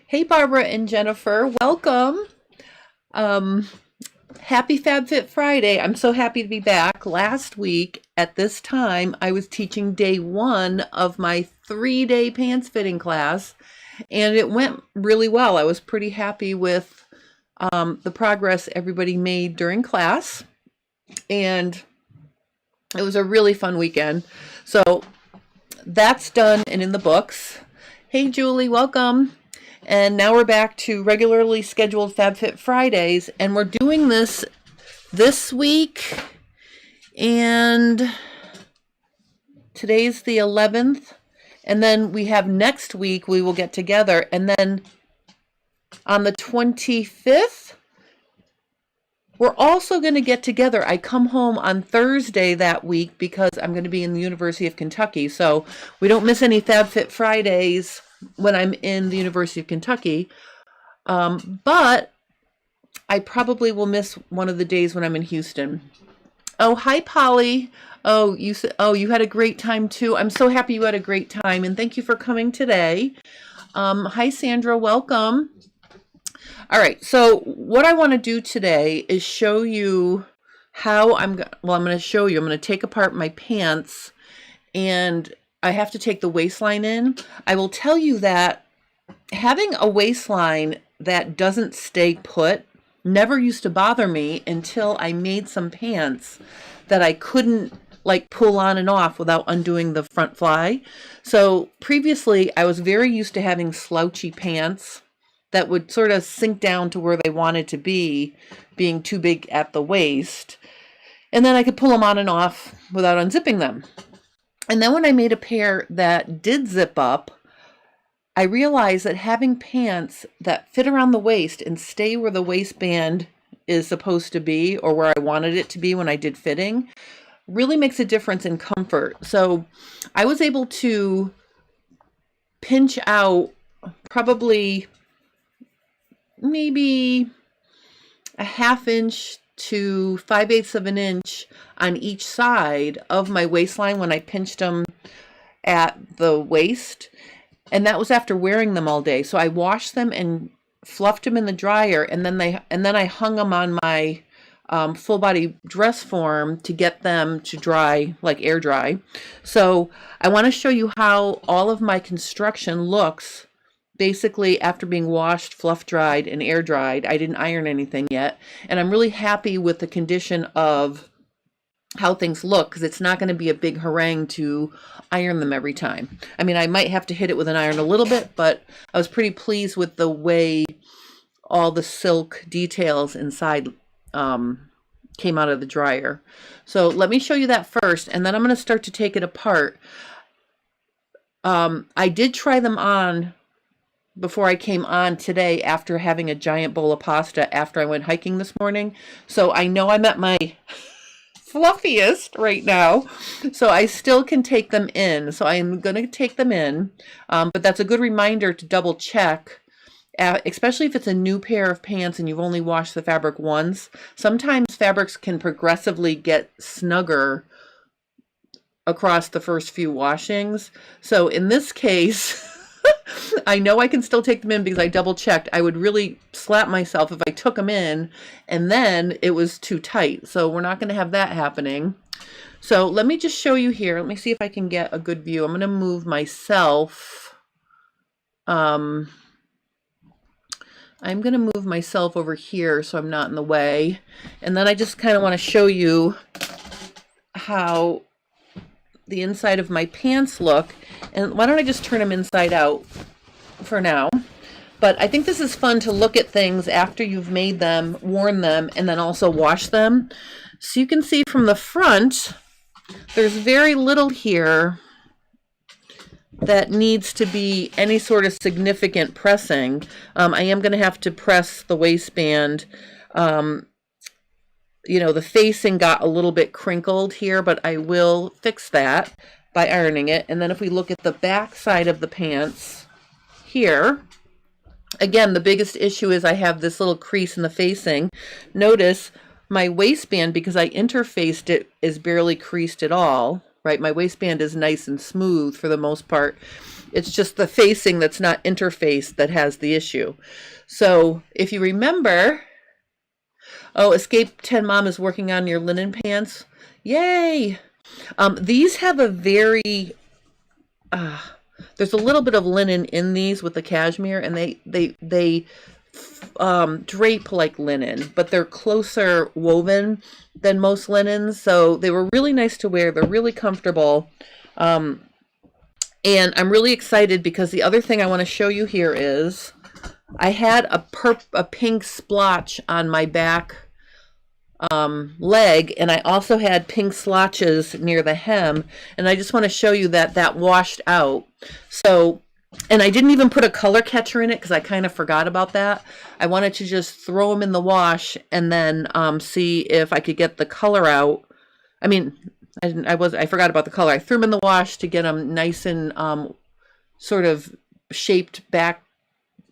Hey, Barbara and Jennifer, welcome. Um, Happy FabFit Friday. I'm so happy to be back. Last week at this time, I was teaching day one of my 3-day pants fitting class, and it went really well. I was pretty happy with the progress everybody made during class, and it was a really fun weekend. So that's done and in the books. Hey, Julie, welcome. And now we're back to regularly scheduled FabFit Fridays, and we're doing this week, and today's the 11th, and then we have next week we will get together, and then on the 25th, we're also going to get together. I come home on Thursday that week because I'm going to be in the University of Kentucky, so we don't miss any FabFit Fridays when I'm in the University of Kentucky, but I probably will miss one of the days when I'm in Houston. Oh, hi, Polly. Oh, you had a great time too. I'm so happy you had a great time, and thank you for coming today. Hi, Sandra. Welcome. All right. So what I want to do today is show you how I'm going to take apart my pants, and I have to take the waistline in. I will tell you that having a waistline that doesn't stay put never used to bother me until I made some pants that I couldn't like pull on and off without undoing the front fly. So previously I was very used to having slouchy pants that would sort of sink down to where they wanted to be, being too big at the waist. And then I could pull them on and off without unzipping them. And then when I made a pair that did zip up, I realized that having pants that fit around the waist and stay where the waistband is supposed to be, or where I wanted it to be when I did fitting, really makes a difference in comfort. So I was able to pinch out probably maybe a 1/2 inch to 5/8 of an inch on each side of my waistline when I pinched them at the waist. And that was after wearing them all day. So I washed them and fluffed them in the dryer, and then I hung them on my full body dress form to get them to dry, like air dry. So I want to show you how all of my construction looks basically after being washed, fluff dried, and air dried. I didn't iron anything yet, and I'm really happy with the condition of how things look, because it's not going to be a big harangue to iron them every time. I mean, I might have to hit it with an iron a little bit, but I was pretty pleased with the way all the silk details inside came out of the dryer. So let me show you that first, and then I'm going to start to take it apart. I did try them on before I came on today after having a giant bowl of pasta after I went hiking this morning. So I know I'm at my fluffiest right now. So I still can take them in. So I'm going to take them in. But that's a good reminder to double check, especially if it's a new pair of pants and you've only washed the fabric once. Sometimes fabrics can progressively get snugger across the first few washings. So in this case, I know I can still take them in because I double checked. I would really slap myself if I took them in and then it was too tight. So we're not going to have that happening. So let me just show you here. Let me see if I can get a good view. I'm going to move myself. I'm going to move myself over here so I'm not in the way. And then I just kind of want to show you how the inside of my pants look. And why don't I just turn them inside out for now? But I think this is fun to look at things after you've made them, worn them, and then also wash them. So you can see from the front, there's very little here that needs to be any sort of significant pressing. I am going to have to press the waistband. You know, the facing got a little bit crinkled here, but I will fix that by ironing it. And then if we look at the back side of the pants here, again, the biggest issue is I have this little crease in the facing. Notice my waistband, because I interfaced it, is barely creased at all, right? My waistband is nice and smooth for the most part. It's just the facing that's not interfaced that has the issue. So if you remember, oh, Escape 10 Mom is working on your linen pants. Yay! These have a very, there's a little bit of linen in these with the cashmere, and they drape like linen, but they're closer woven than most linens. So they were really nice to wear. They're really comfortable. And I'm really excited because the other thing I want to show you here is I had a pink splotch on my back leg, and I also had pink splotches near the hem, and I just want to show you that that washed out. So, and I didn't even put a color catcher in it because I kind of forgot about that. I wanted to just throw them in the wash and then see if I could get the color out. I mean, I forgot about the color. I threw them in the wash to get them nice and sort of shaped back,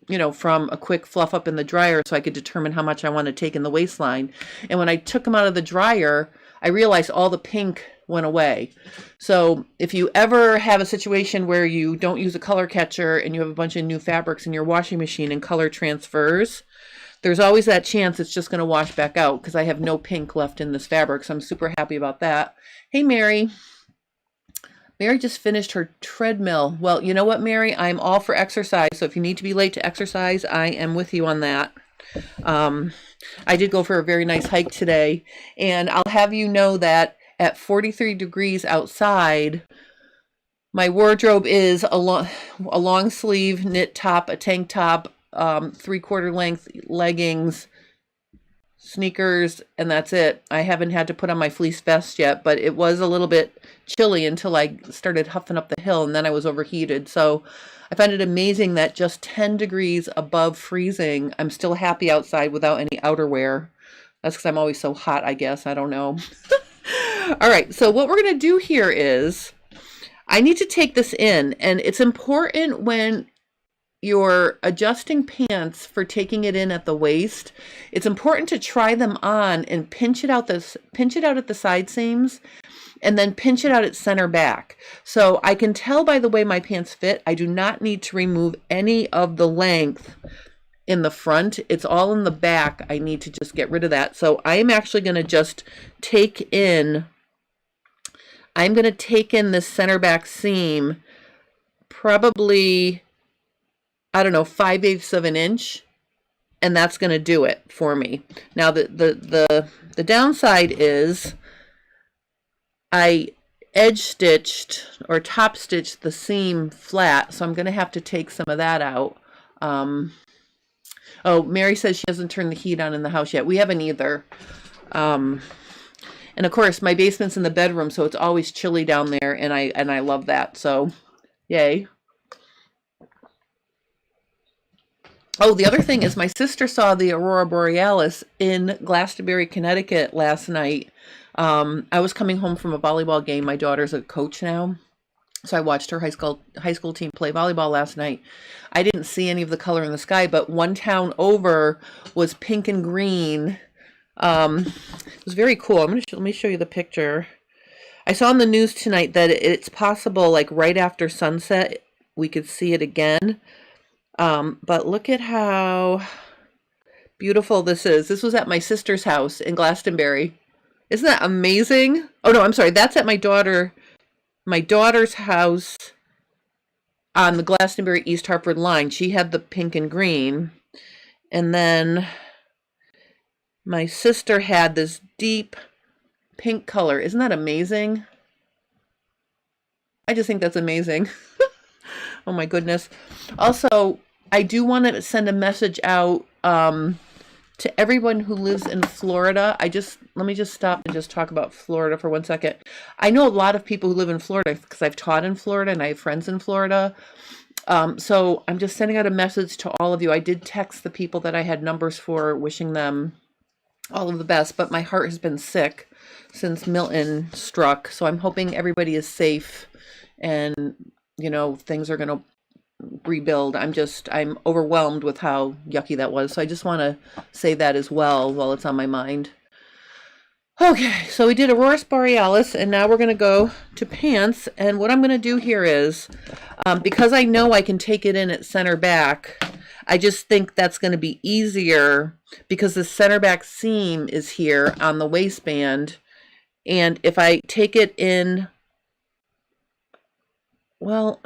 you know, from a quick fluff up in the dryer so I could determine how much I want to take in the waistline. And when I took them out of the dryer, I realized all the pink went away. So if you ever have a situation where you don't use a color catcher and you have a bunch of new fabrics in your washing machine and color transfers, there's always that chance it's just going to wash back out because I have no pink left in this fabric. So I'm super happy about that. Hey, Mary. Mary just finished her treadmill. Well, you know what, Mary? I'm all for exercise. So if you need to be late to exercise, I am with you on that. I did go for a very nice hike today. And I'll have you know that at 43 degrees outside, my wardrobe is a long sleeve knit top, a tank top, 3/4 length leggings, sneakers, and that's it. I haven't had to put on my fleece vest yet, but it was a little bit chilly until I started huffing up the hill, and then I was overheated. So I find it amazing that just 10 degrees above freezing, I'm still happy outside without any outerwear. That's because I'm always so hot, I guess. I don't know. All right, so what we're going to do here is I need to take this in, and it's important when you're adjusting pants for taking it in at the waist. It's important to try them on and pinch it out at the side seams and then pinch it out at center back. So I can tell by the way my pants fit, I do not need to remove any of the length in the front. It's all in the back. I need to just get rid of that. So I am actually going to just take in, I'm going to take in this center back seam probably, I don't know, 5/8 of an inch, and that's going to do it for me. Now the downside is I edge stitched or top stitched the seam flat, so I'm going to have to take some of that out. Oh, Mary says she hasn't turned the heat on in the house yet. We haven't either. And of course, my basement's in the bedroom, so it's always chilly down there, and I love that. So, yay. Oh, the other thing is my sister saw the Aurora Borealis in Glastonbury, Connecticut last night. I was coming home from a volleyball game. My daughter's a coach now, so I watched her high school team play volleyball last night. I didn't see any of the color in the sky, but one town over was pink and green. It was very cool. Let me show you the picture. I saw on the news tonight that it's possible, like right after sunset, we could see it again. But look at how beautiful this is. This was at my sister's house in Glastonbury. Isn't that amazing? Oh no, I'm sorry. That's at my daughter's house on the Glastonbury East Hartford line. She had the pink and green. And then my sister had this deep pink color. Isn't that amazing? I just think that's amazing. Oh my goodness. Also, I do want to send a message out to everyone who lives in Florida. Let me just stop and just talk about Florida for 1 second. I know a lot of people who live in Florida because I've taught in Florida and I have friends in Florida. So I'm just sending out a message to all of you. I did text the people that I had numbers for, wishing them all of the best, but my heart has been sick since Milton struck. So I'm hoping everybody is safe and, you know, things are going to rebuild. I'm overwhelmed with how yucky that was. So I just want to say that as well while it's on my mind. Okay, so we did Aurora Borealis, and now we're going to go to pants. And what I'm going to do here is, because I know I can take it in at center back, I just think that's going to be easier because the center back seam is here on the waistband. And if I take it in, well,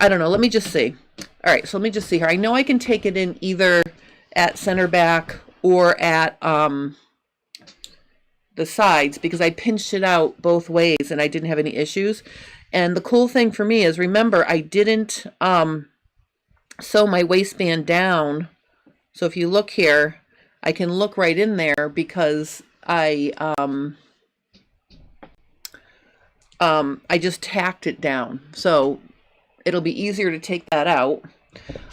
I don't know. Let me just see. All right, so let me just see here. I know I can take it in either at center back or at the sides because I pinched it out both ways and I didn't have any issues. And the cool thing for me is, remember, I didn't sew my waistband down. So if you look here, I can look right in there because I just tacked it down. So it'll be easier to take that out.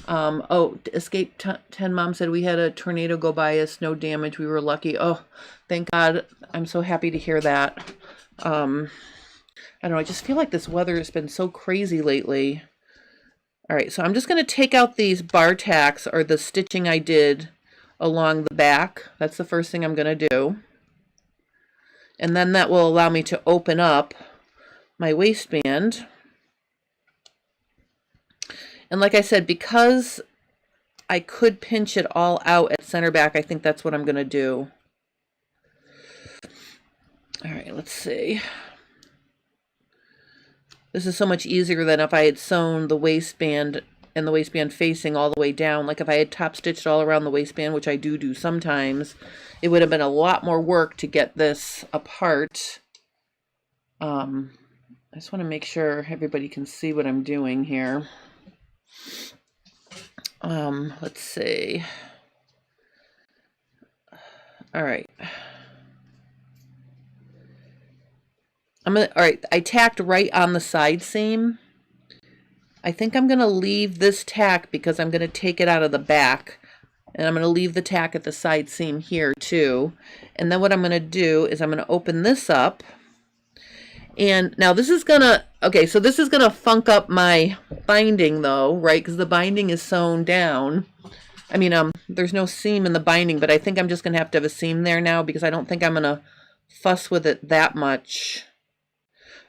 Oh, Escape 10 Mom said we had a tornado go by us, no damage. We were lucky. Oh, thank God. I'm so happy to hear that. I don't know. I just feel like this weather has been so crazy lately. All right, so I'm just going to take out these bar tacks or the stitching I did along the back. That's the first thing I'm going to do. And then that will allow me to open up my waistband. And like I said, because I could pinch it all out at center back, I think that's what I'm going to do. All right, let's see. This is so much easier than if I had sewn the waistband and the waistband facing all the way down. Like if I had top stitched all around the waistband, which I do sometimes, it would have been a lot more work to get this apart. I just want to make sure everybody can see what I'm doing here. Let's see. All right. All right, I tacked right on the side seam. I think I'm going to leave this tack because I'm going to take it out of the back. And I'm going to leave the tack at the side seam here too. And then what I'm going to do is I'm going to open this up. And now this is going to, okay, so this is going to funk up my binding though, right? Because the binding is sewn down. I mean, there's no seam in the binding, but I think I'm just going to have a seam there now because I don't think I'm going to fuss with it that much.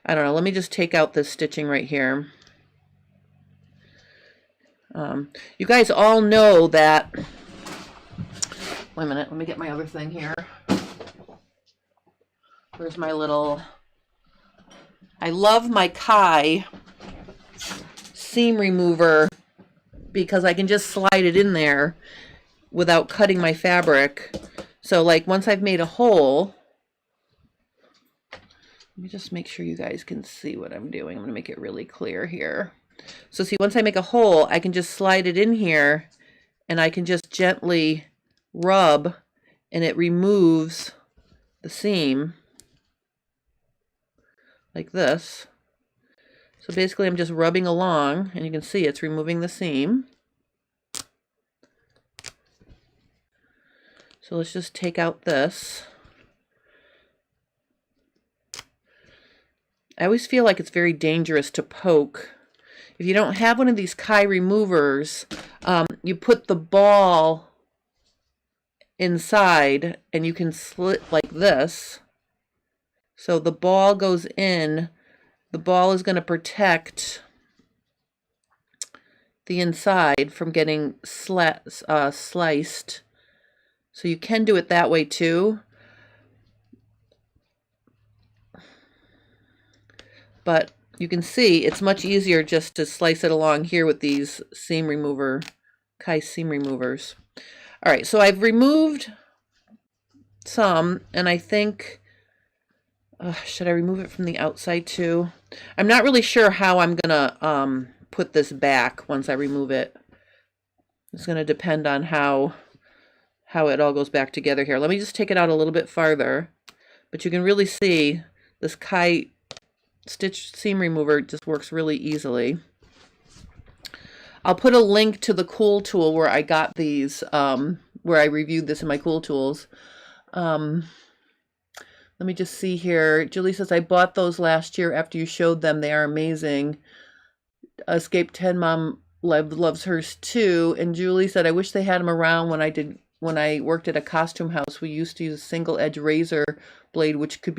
I don't know. Let me just take out this stitching right here. You guys all know that. Wait a minute. Let me get my other thing here. Where's my little. I love my Kai seam remover because I can just slide it in there without cutting my fabric. So, like, once I've made a hole. Let me just make sure you guys can see what I'm doing. I'm going to make it really clear here. So see, once I make a hole, I can just slide it in here and I can just gently rub and it removes the seam like this. So basically I'm just rubbing along and you can see it's removing the seam. So let's just take out this. I always feel like it's very dangerous to poke. If you don't have one of these Kai removers, you put the ball inside and you can slit like this. So the ball goes in. The ball is going to protect the inside from getting sliced. So you can do it that way too. But you can see it's much easier just to slice it along here with these seam remover, Kai seam removers. All right, so I've removed some, and I think, should I remove it from the outside too? I'm not really sure how I'm gonna put this back once I remove it. It's gonna depend on how it all goes back together here. Let me just take it out a little bit farther, but you can really see this Kai stitch seam remover just works really easily. I'll put a link to the Cool tool where I got these, where I reviewed this in my Cool tools. Let me just see here. Julie says, I bought those last year after you showed them. They are amazing. Escape 10 Mom loves hers too. And Julie said, I wish they had them around when I did when I worked at a costume house, we used to use a single edge razor blade, which could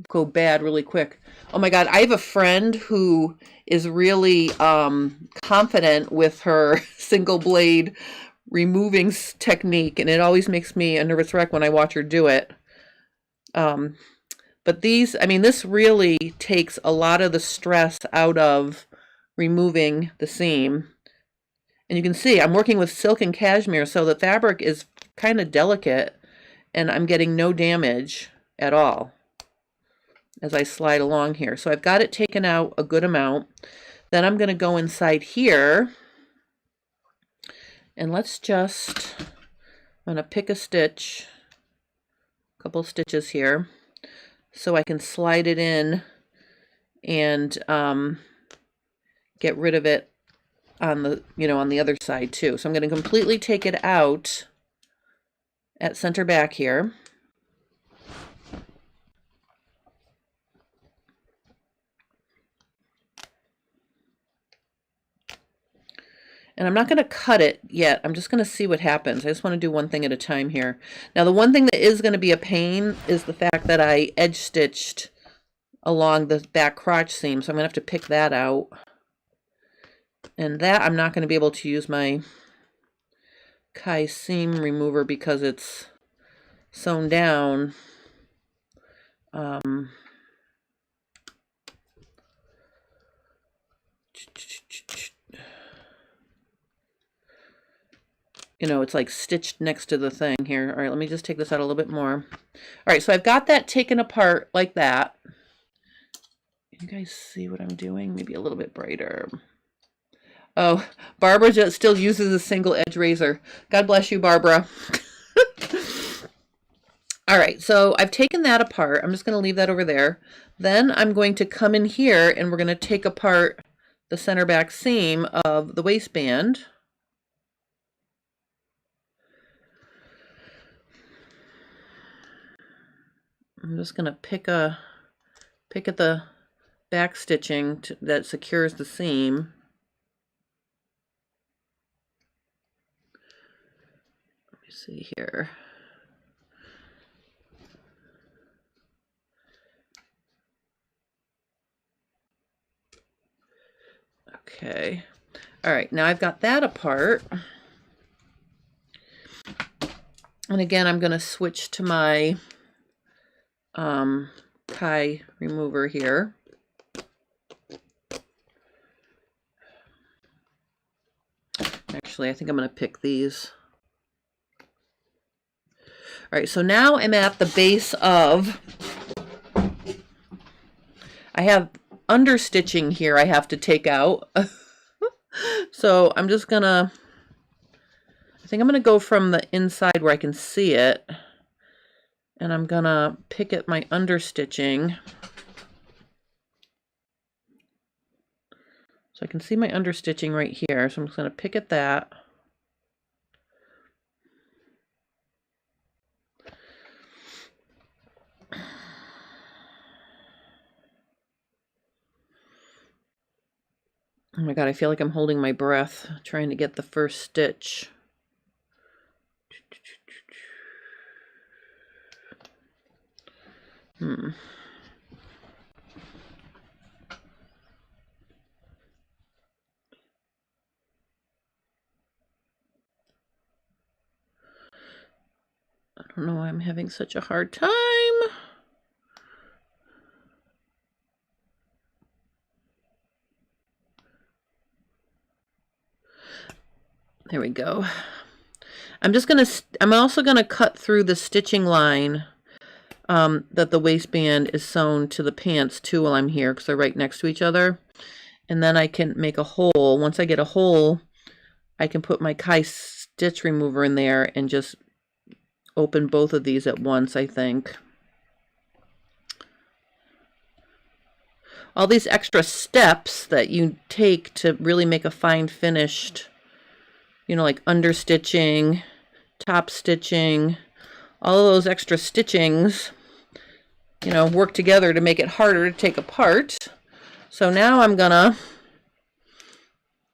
go bad really quick. Oh my God, I have a friend who is really confident with her single blade removing technique, and it always makes me a nervous wreck when I watch her do it. But these, I mean, this really takes a lot of the stress out of removing the seam. And you can see I'm working with silk and cashmere, so the fabric is kind of delicate, and I'm getting no damage at all as I slide along here. So I've got it taken out a good amount. Then I'm going to go inside here, and I'm going to pick a stitch, a couple stitches here, so I can slide it in and get rid of it on the, on the other side too. So I'm going to completely take it out at center back here. And I'm not going to cut it yet. I'm just going to see what happens. I just want to do one thing at a time here. Now, the one thing that is going to be a pain is the fact that I edge stitched along the back crotch seam. So I'm going to have to pick that out. And that I'm not going to be able to use my Kai seam remover because it's sewn down. It's like stitched next to the thing here. All right, let me just take this out a little bit more. All right, so I've got that taken apart like that. You guys see what I'm doing? Maybe a little bit brighter. Oh, Barbara just still uses a single edge razor. God bless you, Barbara. All right, so I've taken that apart. I'm just going to leave that over there. Then I'm going to come in here and we're going to take apart the center back seam of the waistband. I'm just going to pick at the back stitching that secures the seam. Let me see here. Okay. All right, now I've got that apart. And again, I'm going to switch to my Kai remover here. Actually, I think I'm going to pick these. All right, so now I'm at the base of, I have understitching here I have to take out. So I'm just gonna, I think I'm gonna go from the inside where I can see it, and I'm gonna pick at my understitching. So I can see my understitching right here, so I'm just gonna pick at that. Oh my God, I feel like I'm holding my breath trying to get the first stitch. I don't know why I'm having such a hard time. There we go. I'm also gonna cut through the stitching line that the waistband is sewn to the pants too while I'm here, because they're right next to each other. And then I can make a hole. Once I get a hole, I can put my Kai stitch remover in there and just open both of these at once, I think. All these extra steps that you take to really make a fine finished, like understitching, top stitching, all of those extra stitchings, work together to make it harder to take apart. So now I'm gonna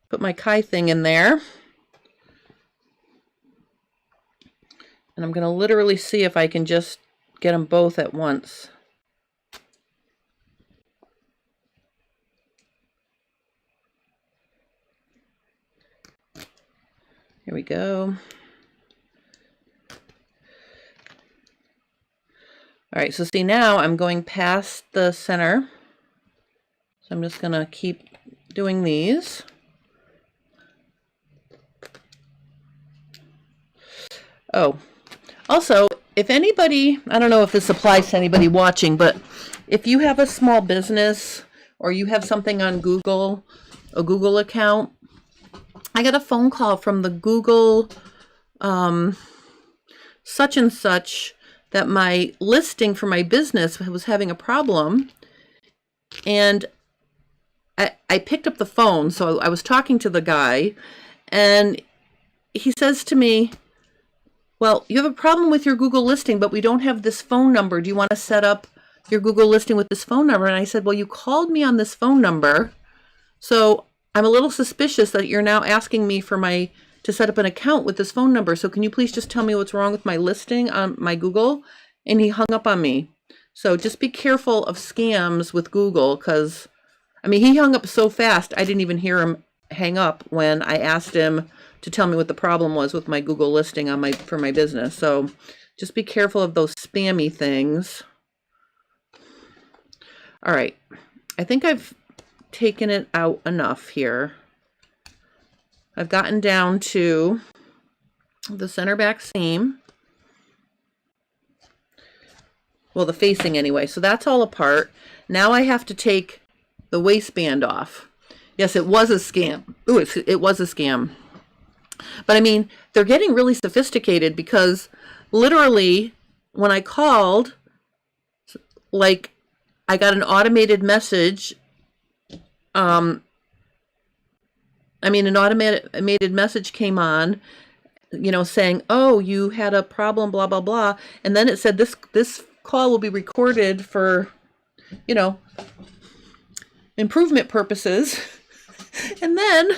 put my Kai thing in there. And I'm going to literally see if I can just get them both at once. Here we go. All right, so see now I'm going past the center. So I'm just going to keep doing these. Oh, also, if anybody, I don't know if this applies to anybody watching, but if you have a small business or you have something on Google, a Google account, I got a phone call from the Google such and such that my listing for my business was having a problem. And I picked up the phone, so I was talking to the guy, and he says to me, well, you have a problem with your Google listing, but we don't have this phone number. Do you want to set up your Google listing with this phone number? And I said, well, you called me on this phone number, so I'm a little suspicious that you're now asking me to set up an account with this phone number. So can you please just tell me what's wrong with my listing on my Google? And he hung up on me. So just be careful of scams with Google, because, I mean, he hung up so fast, I didn't even hear him hang up when I asked him to tell me what the problem was with my Google listing for my business. So just be careful of those spammy things. All right, I think I've taken it out enough here. I've gotten down to the center back seam. Well, the facing anyway. So that's all apart. Now I have to take the waistband off. Yes, it was a scam. Ooh, it was a scam. But I mean, they're getting really sophisticated, because literally when I called, like, I got an automated message. An automated message came on, you know, saying, oh, you had a problem, blah, blah, blah. And then it said this call will be recorded for, you know, improvement purposes. And then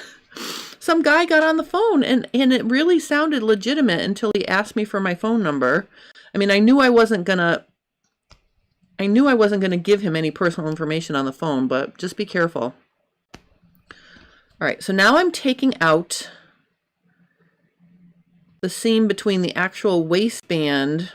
some guy got on the phone, and it really sounded legitimate until he asked me for my phone number. I mean, I knew I wasn't gonna give him any personal information on the phone, but just be careful. All right, so now I'm taking out the seam between the actual waistband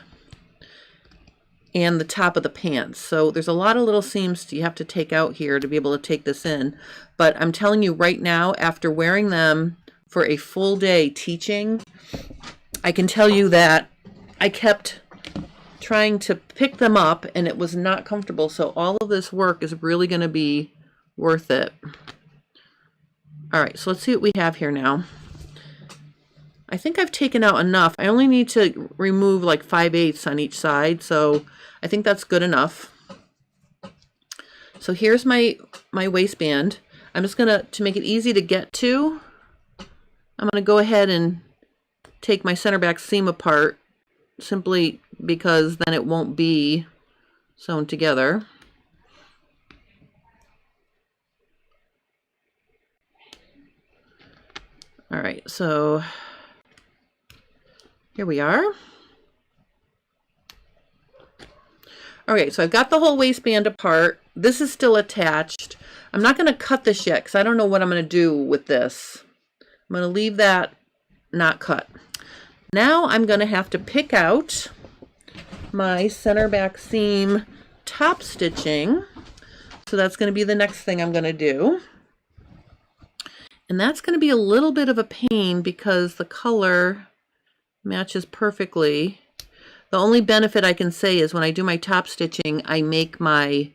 and the top of the pants. So there's a lot of little seams you have to take out here to be able to take this in. But I'm telling you right now, after wearing them for a full day teaching, I can tell you that I kept trying to pick them up and it was not comfortable. So all of this work is really going to be worth it. All right, so let's see what we have here now. I think I've taken out enough. I only need to remove like 5/8 on each side, so I think that's good enough. So here's my waistband. I'm just gonna, to make it easy to get to, I'm gonna go ahead and take my center back seam apart, simply because then it won't be sewn together. All right, so here we are. Okay, so I've got the whole waistband apart. This is still attached. I'm not going to cut this yet because I don't know what I'm going to do with this. I'm going to leave that not cut. Now I'm going to have to pick out my center back seam top stitching. So that's going to be the next thing I'm going to do. And that's going to be a little bit of a pain because the color matches perfectly. The only benefit I can say is when I do my top stitching, I make my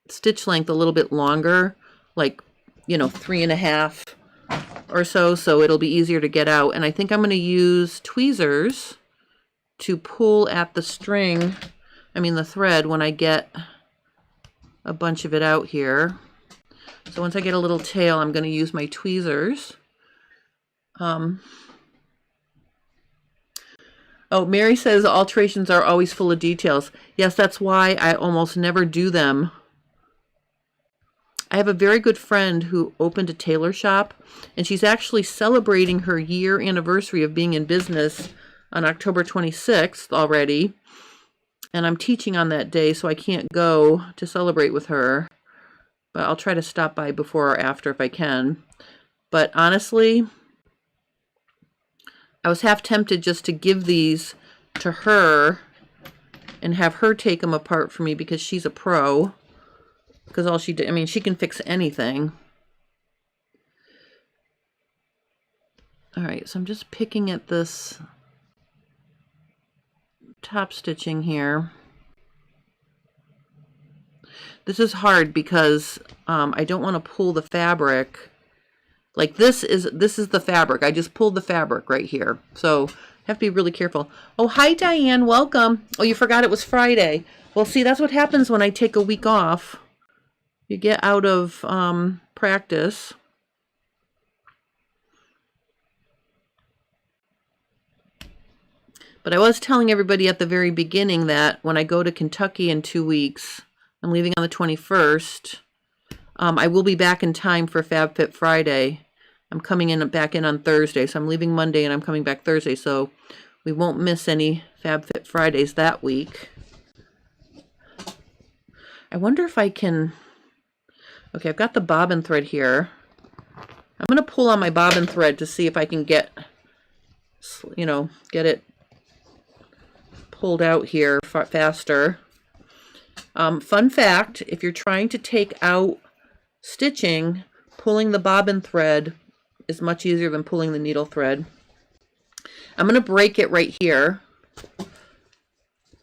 stitch length a little bit longer, like, you know, 3.5 or so, so it'll be easier to get out. And I think I'm going to use tweezers to pull at the string, the thread, when I get a bunch of it out here. So once I get a little tail, I'm going to use my tweezers. Oh, Mary says alterations are always full of details. Yes, that's why I almost never do them. I have a very good friend who opened a tailor shop, and she's actually celebrating her year anniversary of being in business on October 26th already. And I'm teaching on that day, so I can't go to celebrate with her. But I'll try to stop by before or after if I can. But honestly, I was half tempted just to give these to her and have her take them apart for me because she's a pro. Because all she did, I mean, she can fix anything. All right, so I'm just picking at this top stitching here. This is hard because I don't want to pull the fabric. Like this is the fabric. I just pulled the fabric right here. So have to be really careful. Oh, hi Diane, welcome. Oh, you forgot it was Friday. Well, see, that's what happens when I take a week off. You get out of practice. But I was telling everybody at the very beginning that when I go to Kentucky in 2 weeks, I'm leaving on the 21st. I will be back in time for FabFit Friday. I'm coming back in on Thursday, so I'm leaving Monday and I'm coming back Thursday, so we won't miss any FabFit Fridays that week. I wonder if I can... Okay, I've got the bobbin thread here. I'm going to pull on my bobbin thread to see if I can get, you know, get it pulled out here faster. Fun fact, if you're trying to take out stitching, pulling the bobbin thread is much easier than pulling the needle thread. I'm going to break it right here,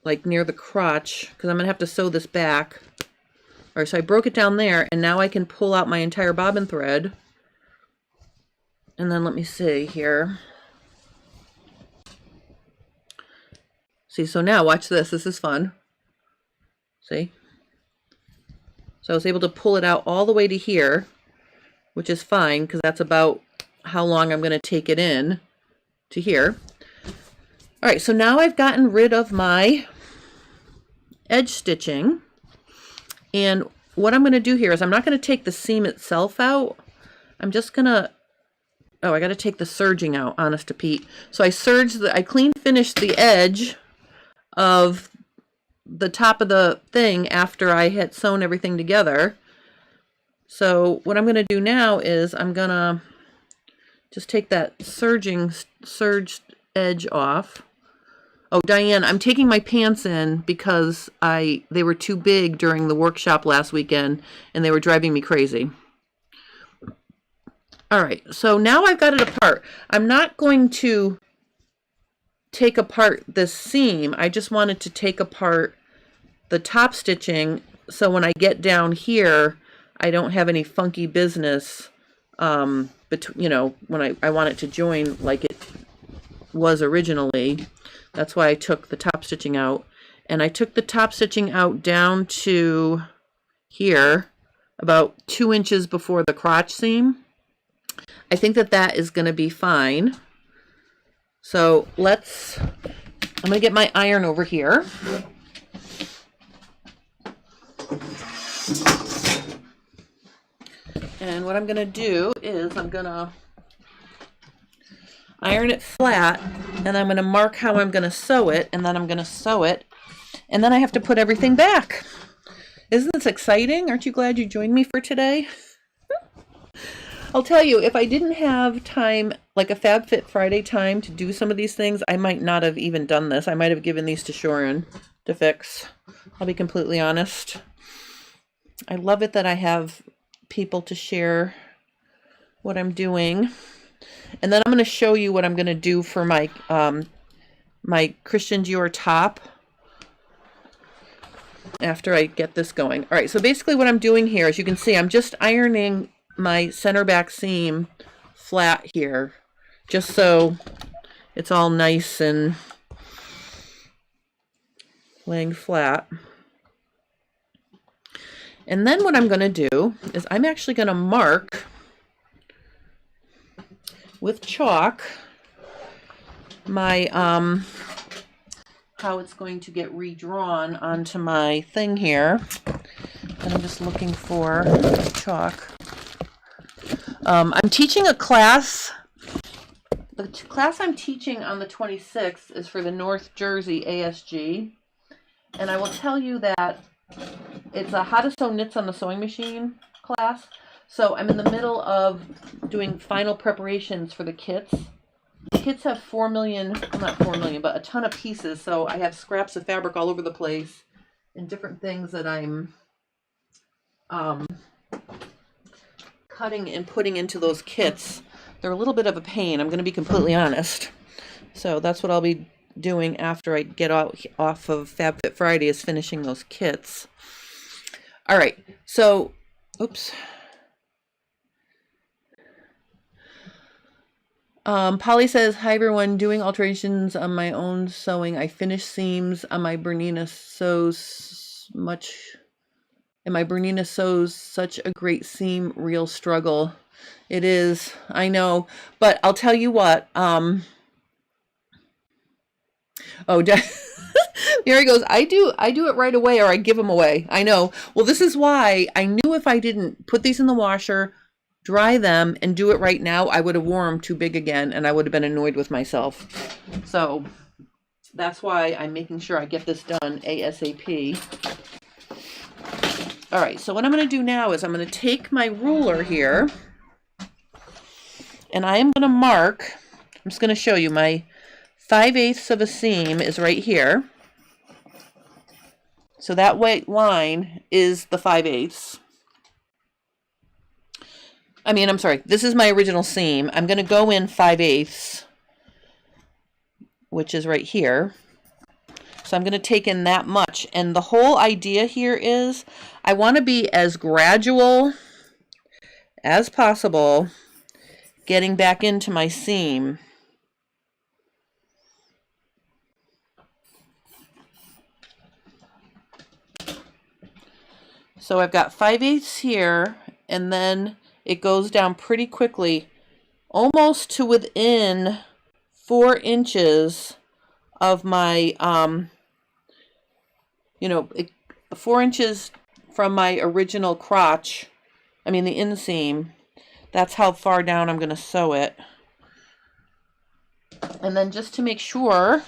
like near the crotch, because I'm going to have to sew this back. All right, so I broke it down there, and now I can pull out my entire bobbin thread. And then let me see here. See, so now watch this. This is fun. See? So I was able to pull it out all the way to here, which is fine because that's about how long I'm going to take it in to here. All right, so now I've gotten rid of my edge stitching. And what I'm going to do here is I'm not going to take the seam itself out. I'm just going to, oh, I got to take the serging out, honest to Pete. So I clean finished the edge of the top of the thing after I had sewn everything together. So what I'm going to do now is I'm going to just take that serged edge off. Oh, Diane, I'm taking my pants in because they were too big during the workshop last weekend and they were driving me crazy. All right, so now I've got it apart. I'm not going to take apart this seam. I just wanted to take apart the top stitching so when I get down here, I don't have any funky business, you know, when I want it to join like it was originally. That's why I took the top stitching out. And I took the top stitching out down to here, about 2 inches before the crotch seam. I think that is going to be fine. So I'm going to get my iron over here. And what I'm going to do is I'm going to iron it flat, and I'm going to mark how I'm going to sew it, and then I'm going to sew it, and then I have to put everything back. Isn't this exciting? Aren't you glad you joined me for today? I'll tell you, if I didn't have time, like a FabFit Friday time to do some of these things, I might not have even done this. I might have given these to Shorin to fix. I'll be completely honest. I love it that I have people to share what I'm doing. And then I'm going to show you what I'm going to do for my my Christian Dior top after I get this going. All right, so basically what I'm doing here, as you can see, I'm just ironing my center back seam flat here, just so it's all nice and laying flat. And then what I'm going to do is I'm actually going to mark with chalk my how it's going to get redrawn onto my thing here. And I'm just looking for chalk. I'm teaching a class The class I'm teaching on the 26th is for the North Jersey ASG. And I will tell you that it's a how to sew knits on the sewing machine class. So I'm in the middle of doing final preparations for the kits. The kits have 4 million, well, not 4 million, but a ton of pieces. So I have scraps of fabric all over the place and different things that I'm cutting and putting into those kits. They're a little bit of a pain, I'm going to be completely honest. So that's what I'll be doing after I get off of FabFit Friday, is finishing those kits. All right, so, oops. Polly says, hi everyone, doing alterations on my own sewing. I finished seams on my Bernina sews much, and my Bernina sews such a great seam reel struggle. It is, I know, but I'll tell you what, oh, Mary goes, I do it right away, or I give them away. I know. Well, this is why I knew if I didn't put these in the washer, dry them, and do it right now, I would have worn them too big again, and I would have been annoyed with myself. So that's why I'm making sure I get this done ASAP. All right, so what I'm going to do now is I'm going to take my ruler here, and I am going to mark, I'm just going to show you, my 5/8 of a seam is right here. So that white line is the 5/8. I'm sorry, this is my original seam. I'm going to go in 5/8, which is right here. So I'm going to take in that much. And the whole idea here is I want to be as gradual as possible getting back into my seam. So I've got 5/8 here, and then it goes down pretty quickly, almost to within 4 inches of my, 4 inches from my original crotch, the inseam. That's how far down I'm going to sew it. And then just to make sure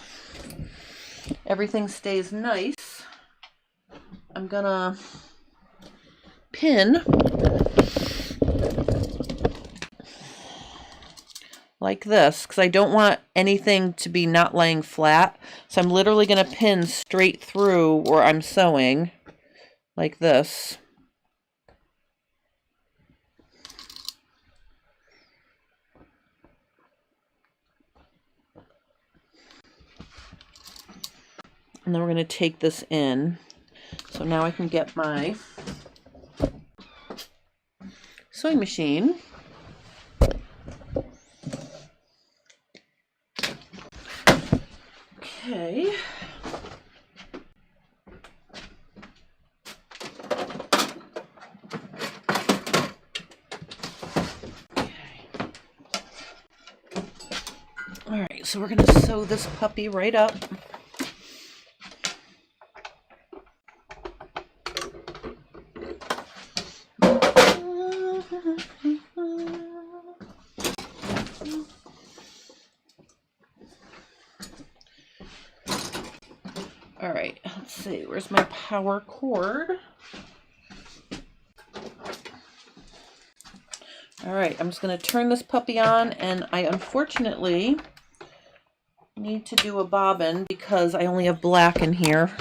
everything stays nice, I'm going to pin like this, because I don't want anything to be not laying flat. So I'm literally going to pin straight through where I'm sewing, like this. And then we're going to take this in. So now I can get my sewing machine. Okay. All right, so we're going to sew this puppy right up. All right, let's see, where's my power cord? All right, I'm just going to turn this puppy on, and I unfortunately need to do a bobbin because I only have black in here.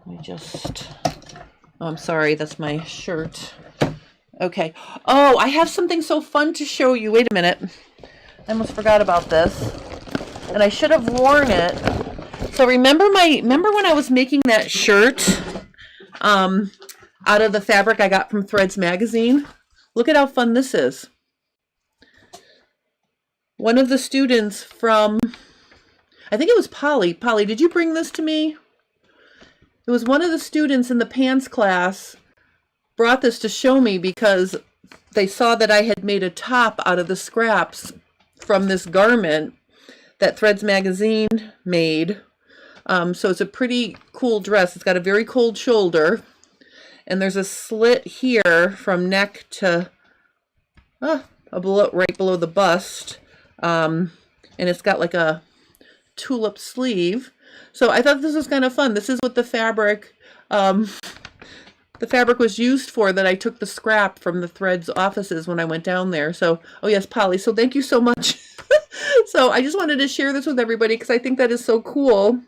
Let me just, oh, I'm sorry, that's my shirt. Okay. Oh, I have something so fun to show you. Wait a minute. I almost forgot about this. And I should have worn it. So remember when I was making that shirt out of the fabric I got from Threads magazine? Look at how fun this is. One of the students from, I think it was Polly. Polly, did you bring this to me? It was one of the students in the pants class brought this to show me because they saw that I had made a top out of the scraps from this garment that Threads magazine made. So it's a pretty cool dress. It's got a very cold shoulder, and there's a slit here from neck to right below the bust. And it's got like a tulip sleeve. So I thought this was kind of fun. This is what the fabric was used for, that I took the scrap from the Threads offices when I went down there. So, oh yes, Polly. So thank you so much. So I just wanted to share this with everybody because I think that is so cool.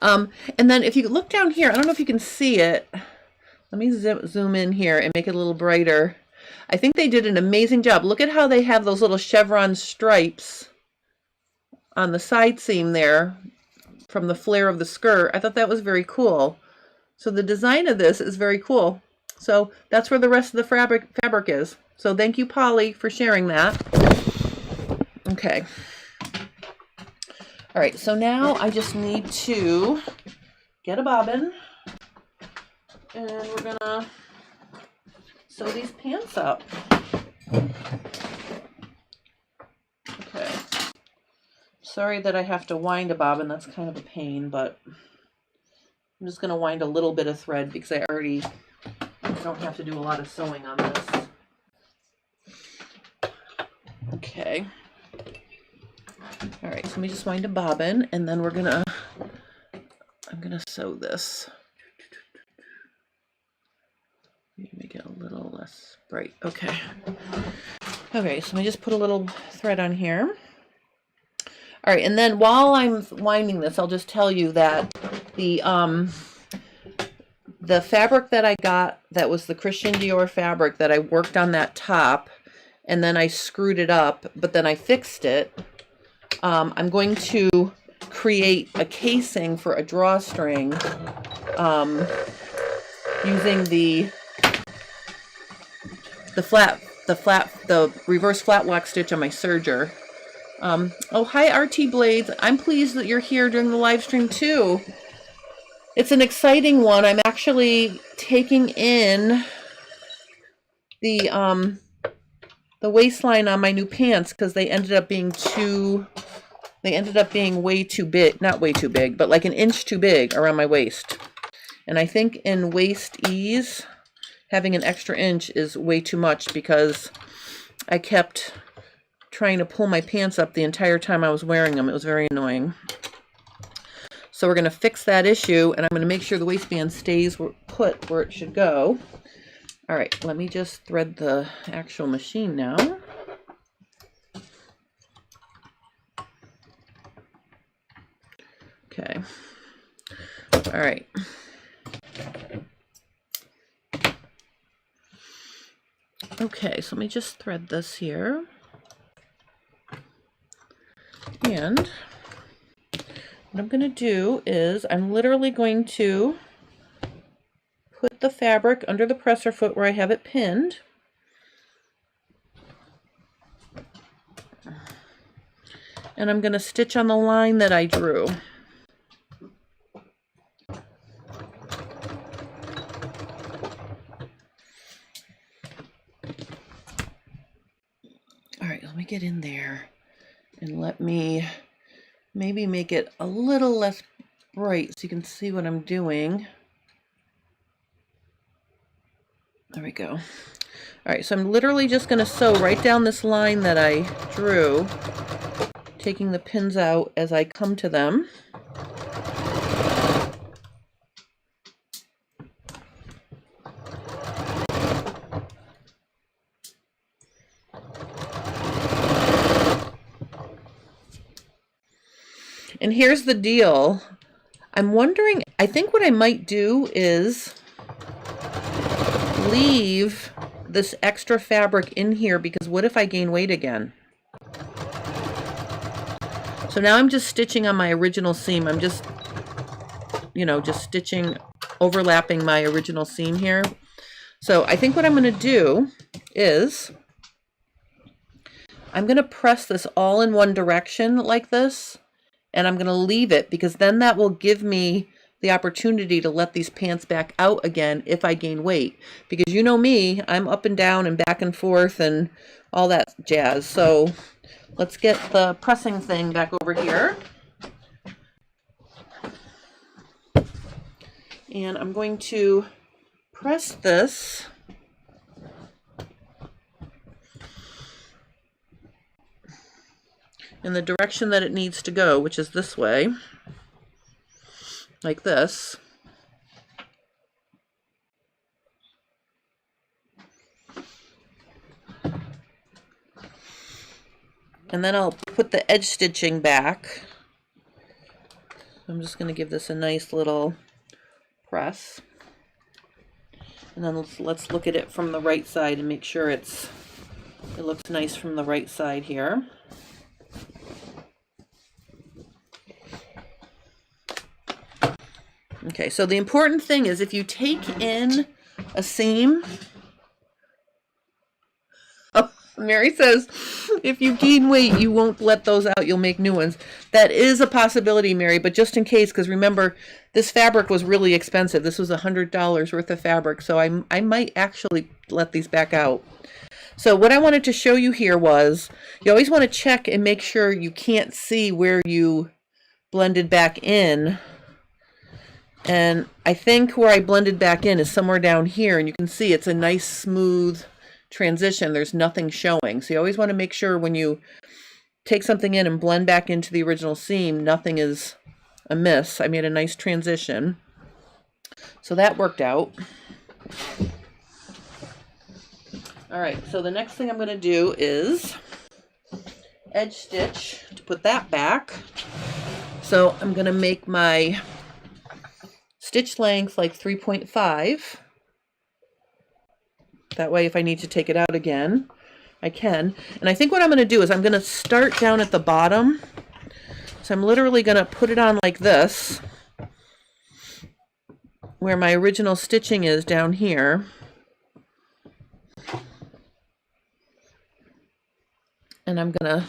And then if you look down here, I don't know if you can see it. Let me zoom in here and make it a little brighter. I think they did an amazing job. Look at how they have those little chevron stripes on the side seam there from the flare of the skirt. I thought that was very cool. So the design of this is very cool. So that's where the rest of the fabric is. So thank you, Polly, for sharing that. Okay. All right, so now I just need to get a bobbin, and we're gonna sew these pants up. Okay. Sorry that I have to wind a bobbin. That's kind of a pain, but I'm just gonna wind a little bit of thread because I don't have to do a lot of sewing on this. Okay. All right, so let me just wind a bobbin, and then I'm gonna sew this. Make it a little less bright. Okay. Okay, so let me just put a little thread on here. All right, and then while I'm winding this, I'll just tell you that the fabric that I got, that was the Christian Dior fabric that I worked on that top, and then I screwed it up, but then I fixed it. I'm going to create a casing for a drawstring using the reverse flat walk stitch on my serger. Oh, hi RT Blades. I'm pleased that you're here during the live stream too. It's an exciting one. I'm actually taking in the waistline on my new pants because they ended up being way too big. Not way too big, but like an inch too big around my waist. And I think in waist ease, having an extra inch is way too much because I kept trying to pull my pants up the entire time I was wearing them. It was very annoying. So we're going to fix that issue, and I'm going to make sure the waistband stays put where it should go. All right, let me just thread the actual machine now. Okay. All right. Okay, so let me just thread this here. And what I'm going to do is I'm literally going to put the fabric under the presser foot where I have it pinned. And I'm going to stitch on the line that I drew. All right, let me get in there and let me maybe make it a little less bright so you can see what I'm doing. There we go. All right, so I'm literally just going to sew right down this line that I drew, taking the pins out as I come to them. And here's the deal. I'm wondering, I think what I might do is leave this extra fabric in here because what if I gain weight again? So now I'm just stitching on my original seam. I'm just, just stitching, overlapping my original seam here. So I think what I'm going to do is I'm going to press this all in one direction like this. And I'm going to leave it because then that will give me the opportunity to let these pants back out again if I gain weight. Because you know me, I'm up and down and back and forth and all that jazz. So let's get the pressing thing back over here. And I'm going to press this in the direction that it needs to go, which is this way, like this. And then I'll put the edge stitching back. I'm just going to give this a nice little press. And then let's look at it from the right side and make sure it looks nice from the right side here. Okay, so the important thing is if you take in a seam, Mary says, if you gain weight, you won't let those out. You'll make new ones. That is a possibility, Mary, but just in case, because remember, this fabric was really expensive. This was $100 worth of fabric, so I might actually let these back out. So what I wanted to show you here was, you always want to check and make sure you can't see where you blended back in. And I think where I blended back in is somewhere down here, and you can see it's a nice smooth transition. There's nothing showing. So you always want to make sure when you take something in and blend back into the original seam, nothing is amiss. I made a nice transition. So that worked out. All right, so the next thing I'm going to do is edge stitch to put that back. So I'm going to make my stitch length like 3.5. That way, if I need to take it out again, I can. And I think what I'm going to do is I'm going to start down at the bottom. So I'm literally going to put it on like this, where my original stitching is down here. And I'm going to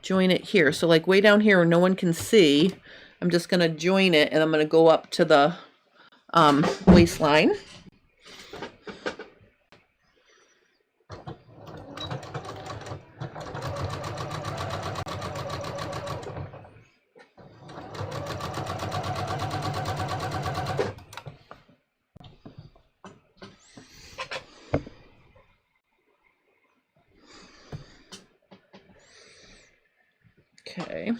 join it here. So like way down here where no one can see, I'm just going to join it and I'm going to go up to the waistline. Okay.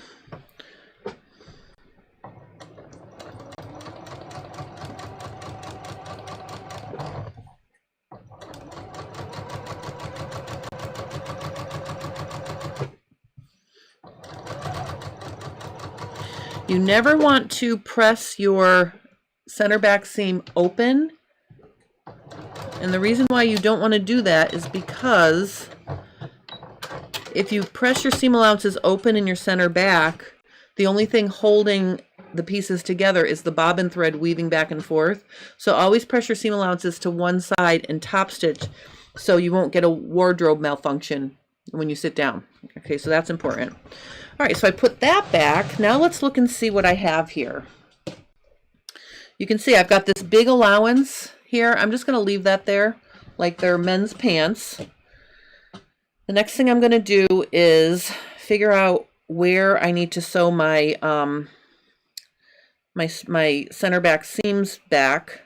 You never want to press your center back seam open. And the reason why you don't want to do that is because if you press your seam allowances open in your center back, the only thing holding the pieces together is the bobbin thread weaving back and forth. So always press your seam allowances to one side and top stitch so you won't get a wardrobe malfunction when you sit down. Okay, so that's important. All right, so I put that back. Now let's look and see what I have here. You can see I've got this big allowance here. I'm just going to leave that there like they're men's pants. The next thing I'm going to do is figure out where I need to sew my my center back seams back.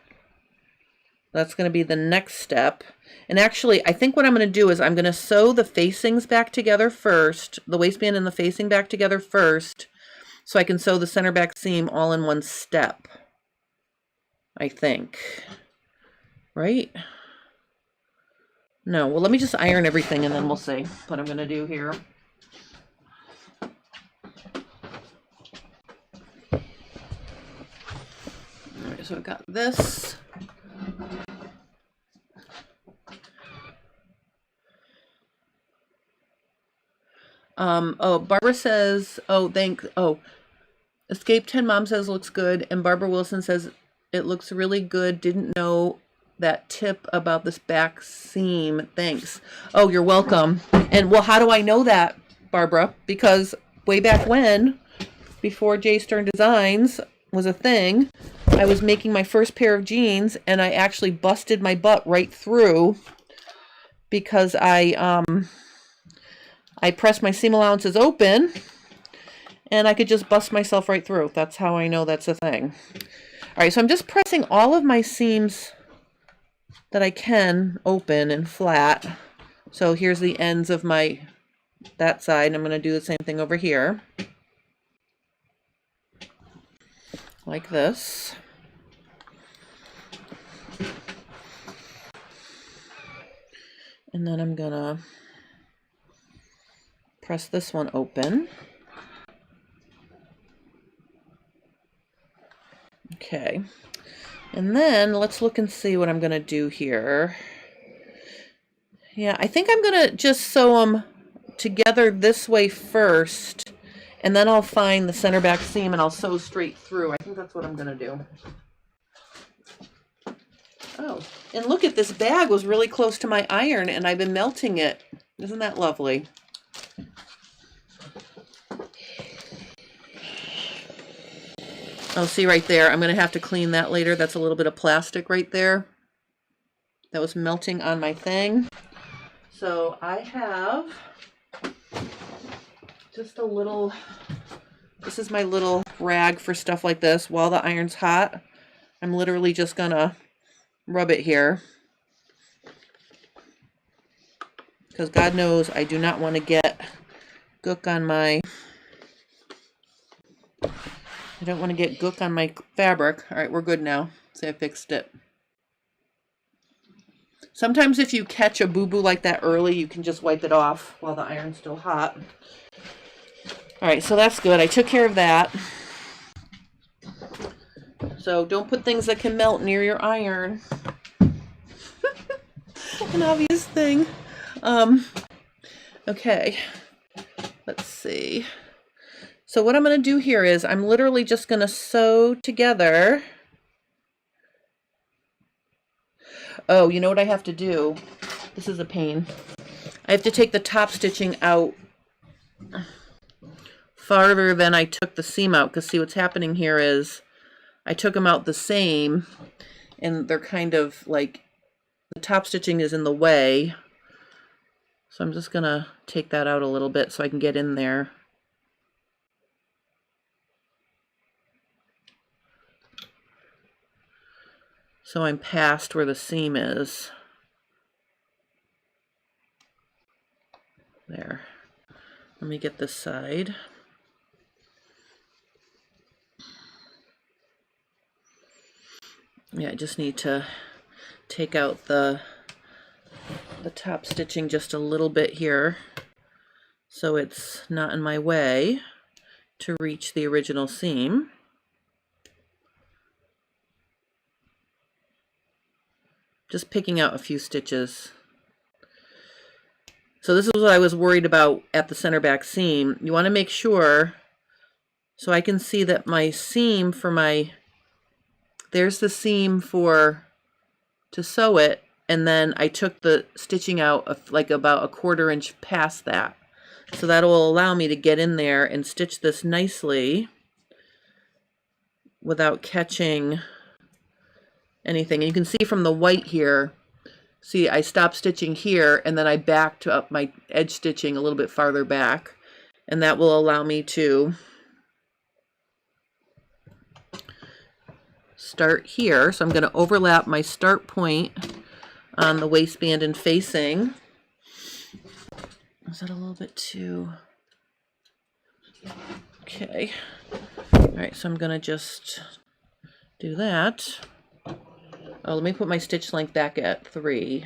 That's going to be the next step. And actually, I think what I'm going to do is I'm going to sew the facings back together first, the waistband and the facing back together first, so I can sew the center back seam all in one step, I think. Right? No, well, let me just iron everything and then we'll see what I'm going to do here. All right, so I've got this. Oh, Barbara says, Escape 10 Mom says looks good, and Barbara Wilson says it looks really good. Didn't know that tip about this back seam. Thanks. Oh, you're welcome. And well, how do I know that, Barbara? Because way back when, before J Stern Designs was a thing, I was making my first pair of jeans and I actually busted my butt right through because I pressed my seam allowances open and I could just bust myself right through. That's how I know that's a thing. All right, so I'm just pressing all of my seams that I can open and flat. So here's the ends of my that side. I'm going to do the same thing over here. Like this. And then I'm going to press this one open. Okay. And then let's look and see what I'm going to do here. Yeah, I think I'm going to just sew them together this way first, and then I'll find the center back seam and I'll sew straight through. I think that's what I'm going to do. Oh, and look at this bag was really close to my iron and I've been melting it. Isn't that lovely? Oh, see right there, I'm going to have to clean that later. That's a little bit of plastic right there. That was melting on my thing. So I have just a little, this is my little rag for stuff like this. While the iron's hot, I'm literally just going to rub it here. Because God knows I do not want to get gook on my, I don't want to get gook on my fabric. All right, we're good now. See, I fixed it. Sometimes if you catch a boo-boo like that early, you can just wipe it off while the iron's still hot. All right, so that's good. I took care of that. So don't put things that can melt near your iron. An obvious thing. Okay, let's see. So what I'm going to do here is I'm literally just going to sew together. Oh, you know what I have to do? This is a pain. I have to take the top stitching out farther than I took the seam out, because see what's happening here is I took them out the same and they're kind of like the top stitching is in the way. So I'm just gonna take that out a little bit so I can get in there. So I'm past where the seam is. There. Let me get this side. Yeah, I just need to take out the top stitching just a little bit here so it's not in my way to reach the original seam. Just picking out a few stitches. So this is what I was worried about at the center back seam. You want to make sure, so I can see that my seam for my, there's the seam for to sew it, and then I took the stitching out of like about a 1/4 inch past that. So that will allow me to get in there and stitch this nicely without catching anything. And you can see from the white here, see I stopped stitching here and then I backed up my edge stitching a little bit farther back, and that will allow me to start here. So I'm going to overlap my start point on the waistband and facing. Is that a little bit too? Okay. All right, so I'm going to just do that. Oh, let me put my stitch length back at 3.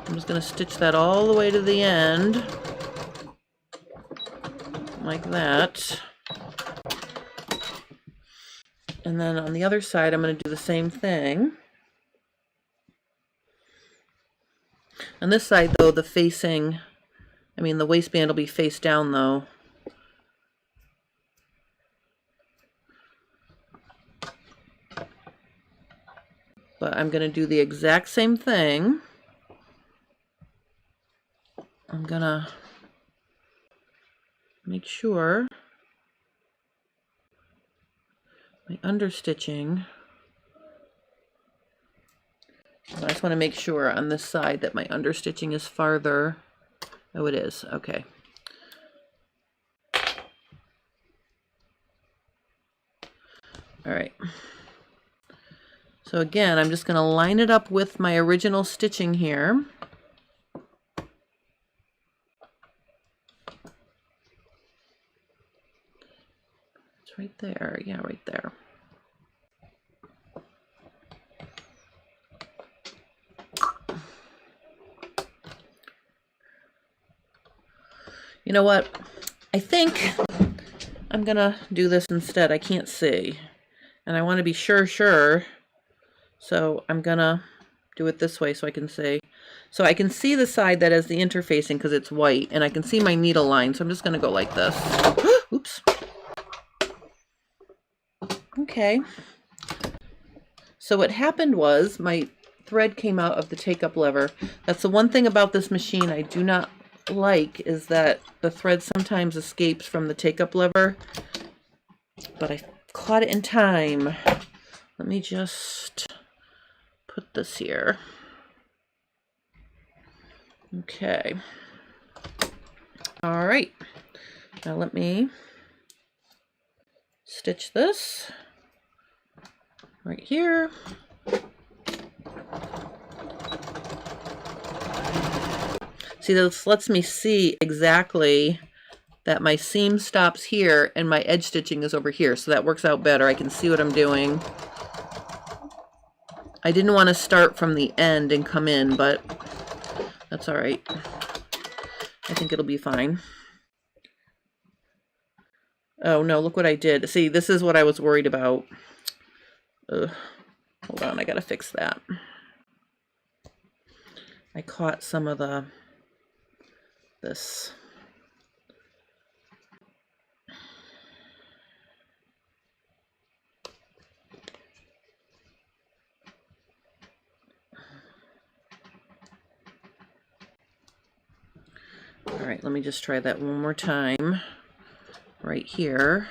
I'm just going to stitch that all the way to the end, like that. And then on the other side, I'm going to do the same thing. On this side, though, the facing, I mean, the waistband will be face down, though. But I'm going to do the exact same thing. I'm going to make sure my understitching, I just want to make sure on this side that my understitching is farther. Oh, it is. Okay. All right. So So again, I'm just going to line it up with my original stitching here. It's right there. Yeah, right there. You know what? I think I'm going to do this instead. I can't see. And I want to be sure. So I'm going to do it this way so I can see. So I can see the side that has the interfacing because it's white. And I can see my needle line. So I'm just going to go like this. Oops. Okay. So what happened was my thread came out of the take-up lever. That's the one thing about this machine I do not like, is that the thread sometimes escapes from the take-up lever. But I caught it in time. Let me just put this here. Okay. All right. Now let me stitch this right here. See, this lets me see exactly that my seam stops here and my edge stitching is over here. So that works out better. I can see what I'm doing. I didn't want to start from the end and come in, but that's all right. I think it'll be fine. Oh no, look what I did. See, this is what I was worried about. Ugh. Hold on, I gotta fix that. I caught some of this. All right, let me just try that one more time right here.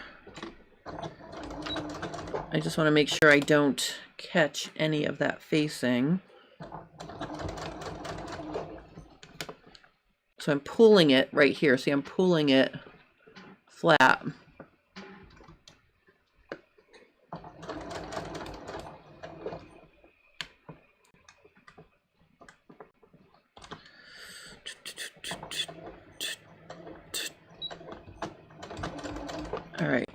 I just want to make sure I don't catch any of that facing. So I'm pulling it right here. See, I'm pulling it flat. All right.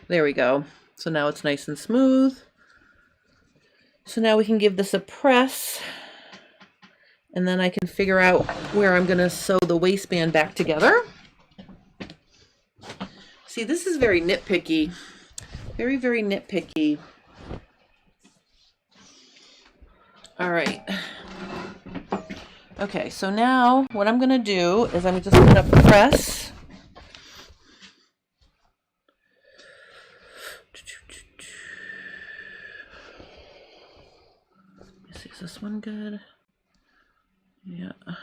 There we go. So now it's nice and smooth. So now we can give this a press. And then I can figure out where I'm going to sew the waistband back together. See, this is very nitpicky. Very, very nitpicky. All right. Okay, so now what I'm going to do is I'm just going to press. Is this one good? Yeah. I'm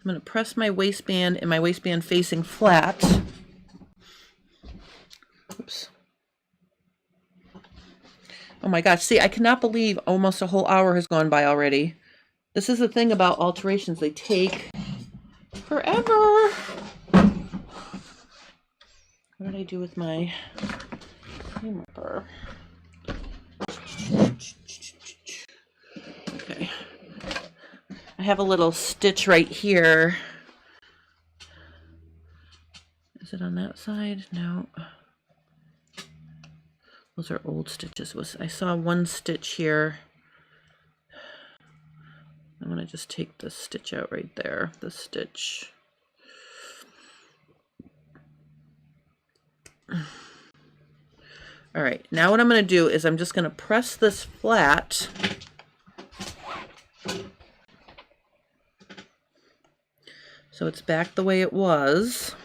going to press my waistband and my waistband facing flat. Oops. Oh my gosh, see, I cannot believe almost a whole hour has gone by already. This is the thing about alterations. They take forever. What did I do with my seam ripper? Okay. I have a little stitch right here. Is it on that side? No. Those are old stitches. I saw one stitch here. I'm going to just take the stitch out right there. The stitch. All right. Now what I'm going to do is I'm just going to press this flat. So it's back the way it was.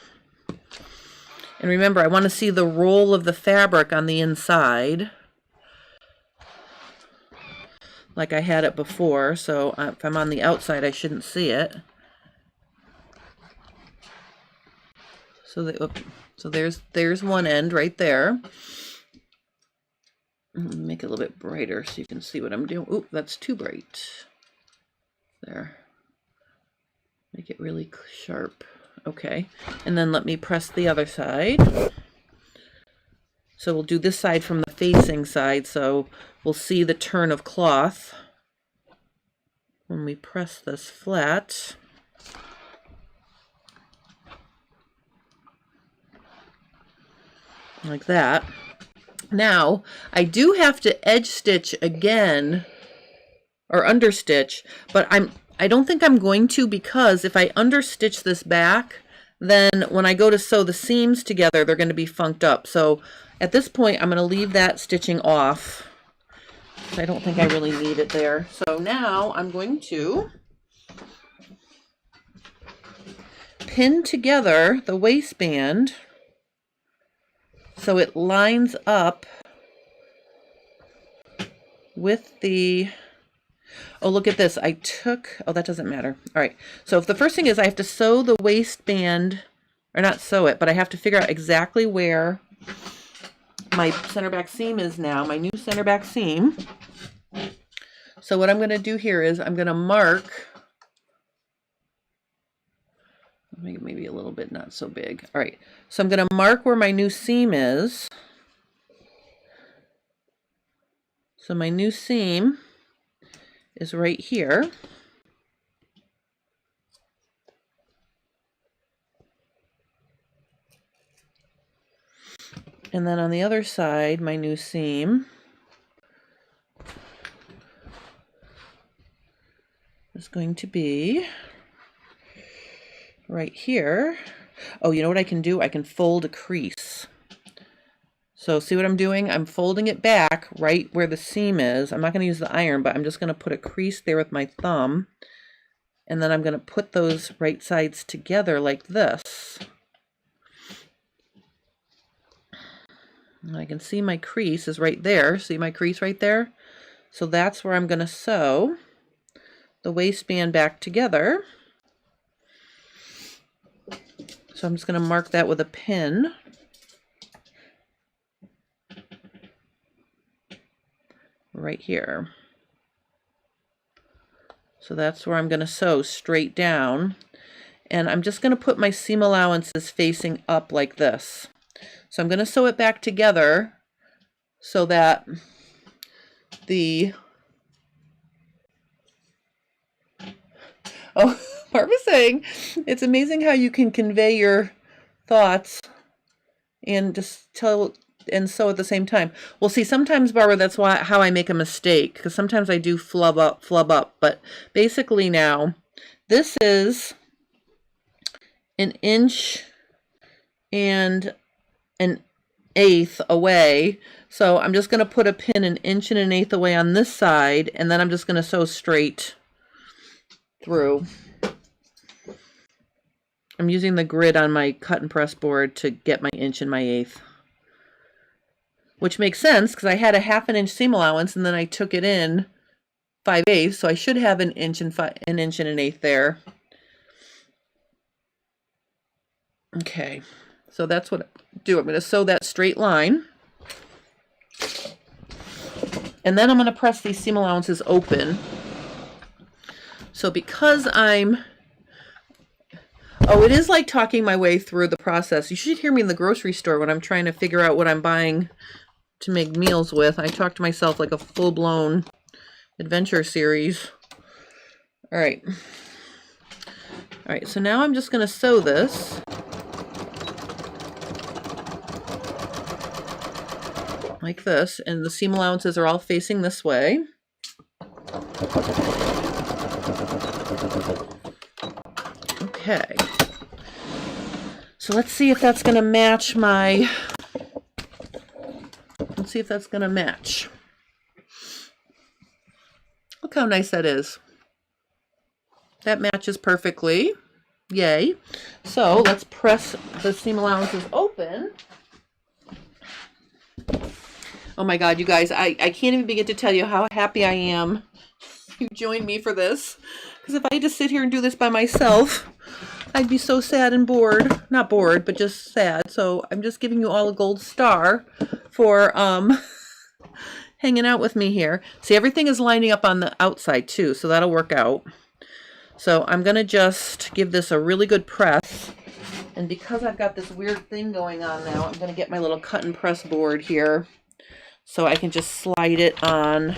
And remember, I want to see the roll of the fabric on the inside, like I had it before. So if I'm on the outside, I shouldn't see it. So there's one end right there. Make it a little bit brighter so you can see what I'm doing. Oop, that's too bright. There. Make it really sharp. Okay, and then let me press the other side. So we'll do this side from the facing side, so we'll see the turn of cloth when we press this flat. Like that. Now, I do have to edge stitch again, or understitch, but I don't think I'm going to, because if I understitch this back, then when I go to sew the seams together, they're going to be funked up. So at this point, I'm going to leave that stitching off. I don't think I really need it there. So now I'm going to pin together the waistband so it lines up with the, oh, look at this. Oh, that doesn't matter. All right. So if the first thing is I have to sew the waistband, or not sew it, but I have to figure out exactly where my center back seam is now, my new center back seam. So what I'm going to do here is I'm going to mark, maybe a little bit not so big. All right. So I'm going to mark where my new seam is. So my new seam is right here. And then on the other side, my new seam is going to be right here. Oh, you know what I can do? I can fold a crease. So see what I'm doing? I'm folding it back right where the seam is. I'm not going to use the iron, but I'm just going to put a crease there with my thumb. And then I'm going to put those right sides together like this. And I can see my crease is right there. See my crease right there? So that's where I'm going to sew the waistband back together. So I'm just going to mark that with a pin. Right here. So that's where I'm going to sew straight down. And I'm just going to put my seam allowances facing up like this. So I'm going to sew it back together so that the, oh, Barbara's saying, it's amazing how you can convey your thoughts and just tell and sew at the same time. Well, see, sometimes, Barbara, that's how I make a mistake, because sometimes I do flub up. But basically now, this is 1 1.125 away. So I'm just going to put a pin 1 1.125 away on this side, and then I'm just going to sew straight through. I'm using the grid on my cut and press board to get my 1 1 1/8. Which makes sense because I had a 1/2 inch seam allowance and then I took it in 5/8, so I should have 1 1 1/8 there. Okay, so that's what I do. I'm going to sew that straight line. And then I'm going to press these seam allowances open. So because oh, it is like talking my way through the process. You should hear me in the grocery store when I'm trying to figure out what I'm buying to make meals with. I talk to myself like a full-blown adventure series. All right. All right, so now I'm just going to sew this. Like this, and the seam allowances are all facing this way. Okay. So let's see if that's going to match my... Let's see if that's going to match. Look how nice that is. That matches perfectly. Yay. So let's press the seam allowances open. Oh my God, you guys, I can't even begin to tell you how happy I am you joined me for this. Because if I had to sit here and do this by myself, I'd be so sad and bored. Not bored, but just sad. So I'm just giving you all a gold star for hanging out with me here. See, everything is lining up on the outside too, so that'll work out. So I'm going to just give this a really good press. And because I've got this weird thing going on now, I'm going to get my little cut and press board here so I can just slide it on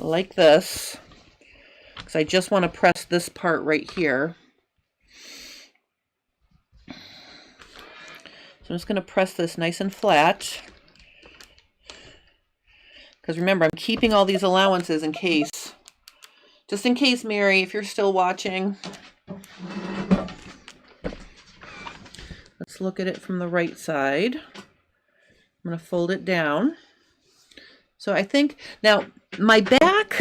like this, because I just want to press this part right here. So I'm just going to press this nice and flat, because remember, I'm keeping all these allowances in case, just in case, Mary, if you're still watching. Let's look at it from the right side. I'm going to fold it down. So I think, now my back,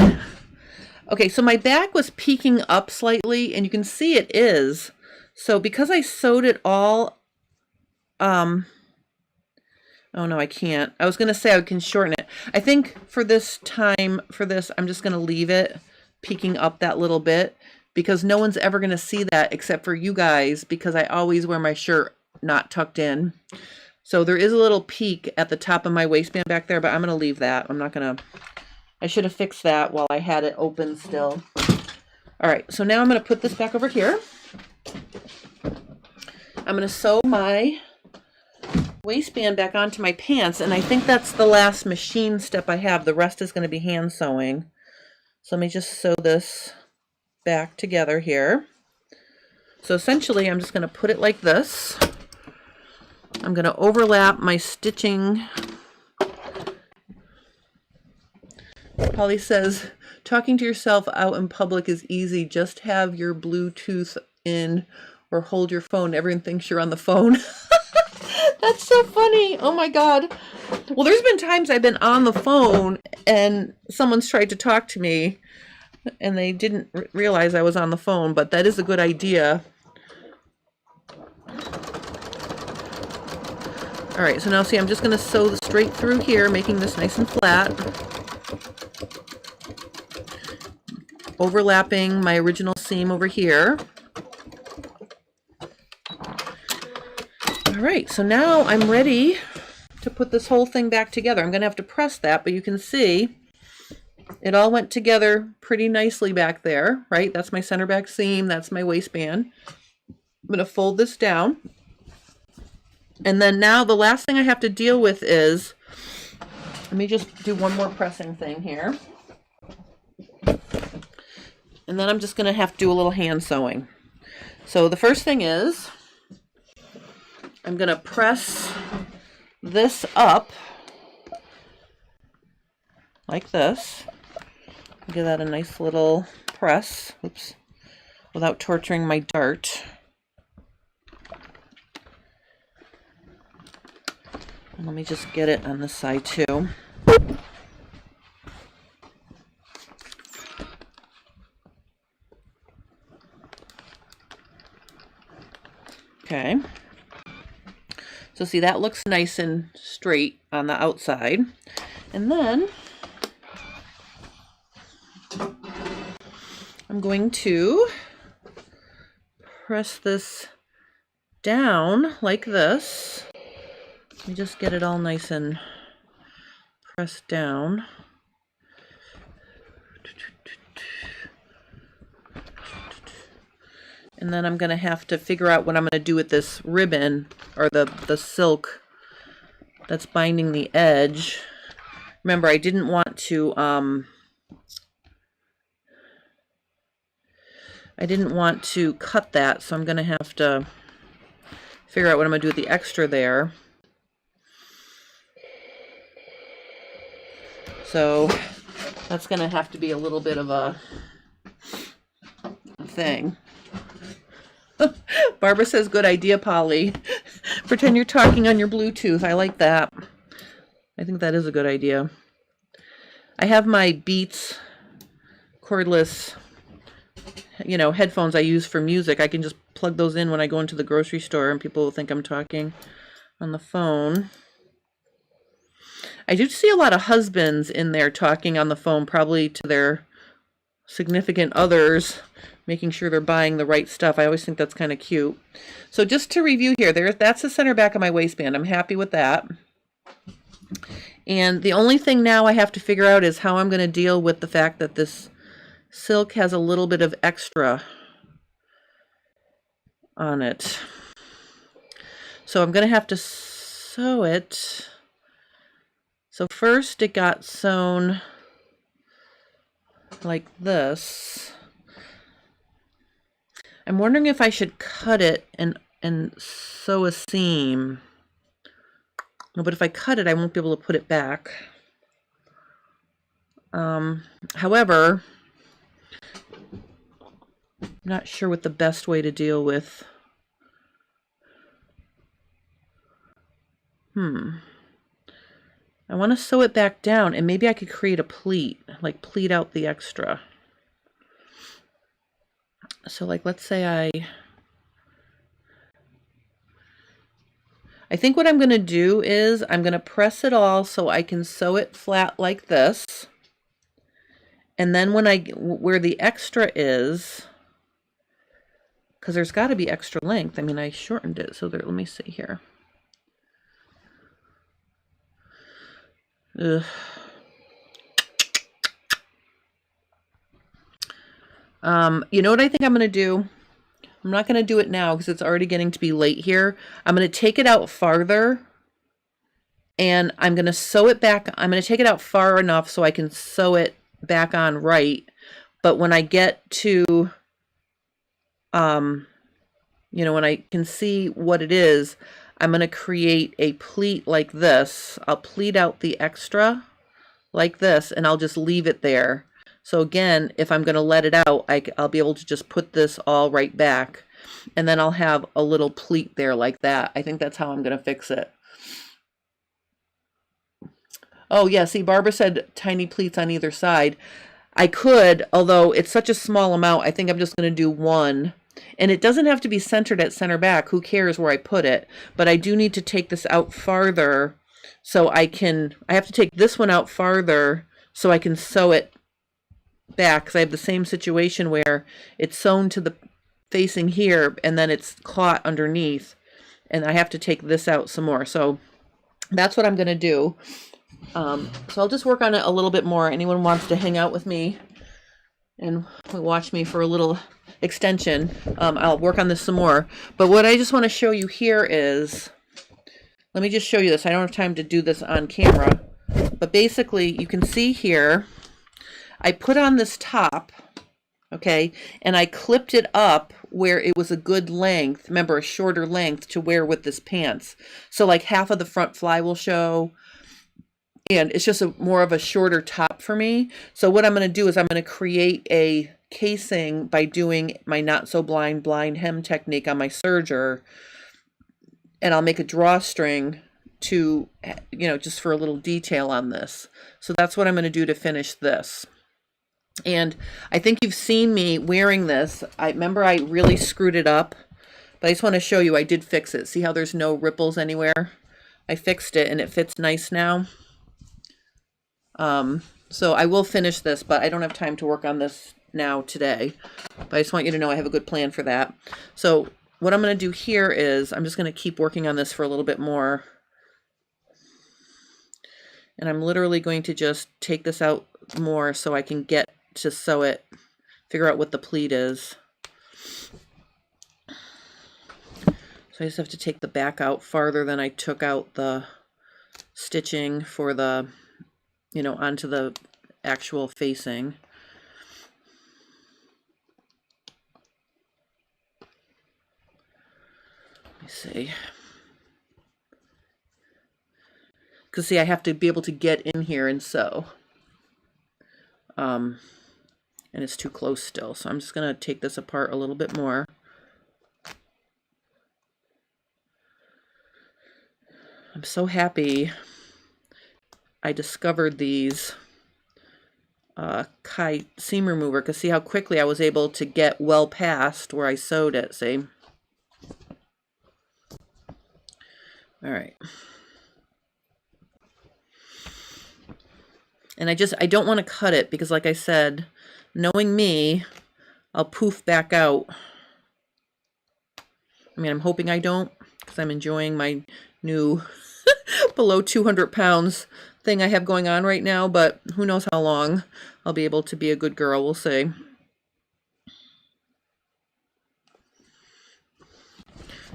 okay, so my back was peeking up slightly, and you can see it is. So because I sewed it all, oh no, I can't. I was going to say I can shorten it. I think for this time, for this, I'm just going to leave it peeking up that little bit, because no one's ever going to see that except for you guys, because I always wear my shirt not tucked in. So there is a little peak at the top of my waistband back there, but I'm going to leave that. I'm not going to, I should have fixed that while I had it open still. All right, so now I'm going to put this back over here. I'm going to sew my waistband back onto my pants, and I think that's the last machine step I have. The rest is going to be hand sewing. So let me just sew this back together here. So essentially, I'm just going to put it like this. I'm going to overlap my stitching. Polly says, talking to yourself out in public is easy. Just have your Bluetooth in or hold your phone. Everyone thinks you're on the phone. That's so funny. Oh my God. Well, there's been times I've been on the phone and someone's tried to talk to me and they didn't realize I was on the phone, but that is a good idea. All right, so now see, I'm just going to sew straight through here, making this nice and flat. Overlapping my original seam over here. All right, so now I'm ready to put this whole thing back together. I'm going to have to press that, but you can see it all went together pretty nicely back there, right? That's my center back seam. That's my waistband. I'm going to fold this down. And then now the last thing I have to deal with is, let me just do one more pressing thing here. And then I'm just going to have to do a little hand sewing. So the first thing is, I'm going to press this up like this. Give that a nice little press, oops, without torturing my dart. And let me just get it on this side too. Okay. So see, that looks nice and straight on the outside. And then I'm going to press this down like this. Let me just get it all nice and pressed down. And then I'm going to have to figure out what I'm going to do with this ribbon, or the silk that's binding the edge. Remember, I didn't want to cut that, so I'm going to have to figure out what I'm going to do with the extra there. So that's going to have to be a little bit of a thing. Barbara says, good idea, Polly. Pretend you're talking on your Bluetooth. I like that. I think that is a good idea. I have my Beats cordless, headphones I use for music. I can just plug those in when I go into the grocery store and people will think I'm talking on the phone. I do see a lot of husbands in there talking on the phone, probably to their significant others, making sure they're buying the right stuff. I always think that's kind of cute. So just to review here, that's the center back of my waistband. I'm happy with that. And the only thing now I have to figure out is how I'm going to deal with the fact that this silk has a little bit of extra. on it. So I'm going to have to sew it. So first it got sewn like this. I'm wondering if I should cut it and sew a seam. No, but if I cut it, I won't be able to put it back. However, I'm not sure what the best way to deal with. I want to sew it back down, and maybe I could create a pleat, like pleat out the extra. So like, let's say I think what I'm going to do is I'm going to press it all so I can sew it flat like this. And then where the extra is, because there's got to be extra length. I mean, I shortened it. So there, let me see here. Ugh. You know what I think I'm going to do? I'm not going to do it now because it's already getting to be late here. I'm going to take it out farther and I'm going to sew it back. I'm going to take it out far enough so I can sew it back on right. But when I get to, you know, when I can see what it is, I'm going to create a pleat like this. I'll pleat out the extra like this and I'll just leave it there. So again, if I'm going to let it out, I'll be able to just put this all right back. And then I'll have a little pleat there like that. I think that's how I'm going to fix it. Oh yeah, see, Barbara said tiny pleats on either side. I could, although it's such a small amount, I think I'm just going to do one. And it doesn't have to be centered at center back. Who cares where I put it? But I do need to take this out farther so I have to take this one out farther so I can sew it back, because I have the same situation where it's sewn to the facing here and then it's caught underneath and I have to take this out some more. So that's what I'm going to do. So I'll just work on it a little bit more. Anyone wants to hang out with me and watch me for a little extension, I'll work on this some more. But what I just want to show you here is, let me just show you this. I don't have time to do this on camera, but basically you can see here, I put on this top, okay, and I clipped it up where it was a good length, remember, a shorter length to wear with this pants. So like half of the front fly will show, and it's just more of a shorter top for me. So what I'm going to do is I'm going to create a casing by doing my not so blind hem technique on my serger, and I'll make a drawstring to, you know, just for a little detail on this. So that's what I'm going to do to finish this. And I think you've seen me wearing this. I remember I really screwed it up, but I just want to show you I did fix it. See how there's no ripples anywhere? I fixed it and it fits nice now. So I will finish this, but I don't have time to work on this now today. But I just want you to know I have a good plan for that. So what I'm going to do here is I'm just going to keep working on this for a little bit more. And I'm literally going to just take this out more so I can get to sew it, figure out what the pleat is. So I just have to take the back out farther than I took out the stitching for the, you know, onto the actual facing. Let me see. Because see, I have to be able to get in here and sew. And it's too close still. So I'm just going to take this apart a little bit more. I'm so happy I discovered these kite seam remover, because see how quickly I was able to get well past where I sewed it, see? All right. And I don't want to cut it because, like I said, knowing me, I'll poof back out. I mean, I'm hoping I don't, because I'm enjoying my new below 200 pounds thing I have going on right now, but who knows how long I'll be able to be a good girl, we'll see.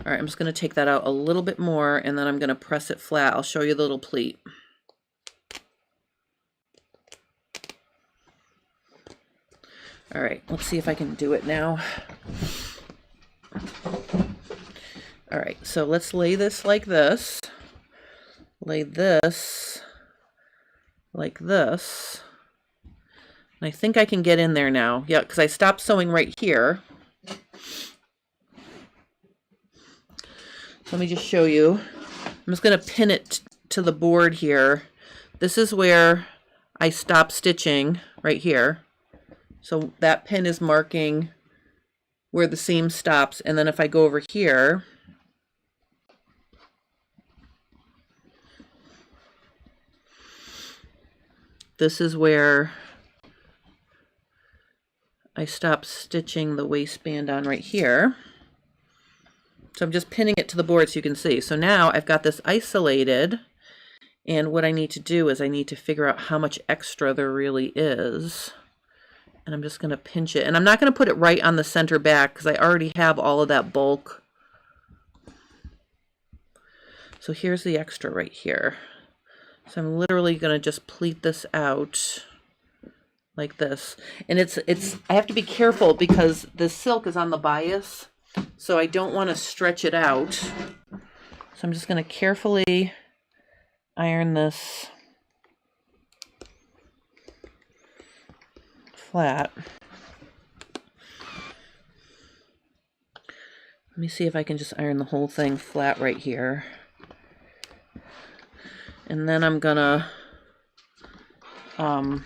All right, I'm just going to take that out a little bit more, and then I'm going to press it flat. I'll show you the little pleat. All right, let's see if I can do it now. All right, so let's lay this like this. Lay this like this. And I think I can get in there now. Yeah, because I stopped sewing right here. Let me just show you. I'm just going to pin it to the board here. This is where I stop stitching right here. So that pin is marking where the seam stops. And then if I go over here, this is where I stop stitching the waistband on right here. So I'm just pinning it to the board so you can see. So now I've got this isolated, and what I need to do is I need to figure out how much extra there really is. And I'm just going to pinch it. And I'm not going to put it right on the center back because I already have all of that bulk. So here's the extra right here. So I'm literally going to just pleat this out like this. And I have to be careful because the silk is on the bias. So I don't want to stretch it out. So I'm just going to carefully iron this flat. Let me see if I can just iron the whole thing flat right here. And then I'm gonna so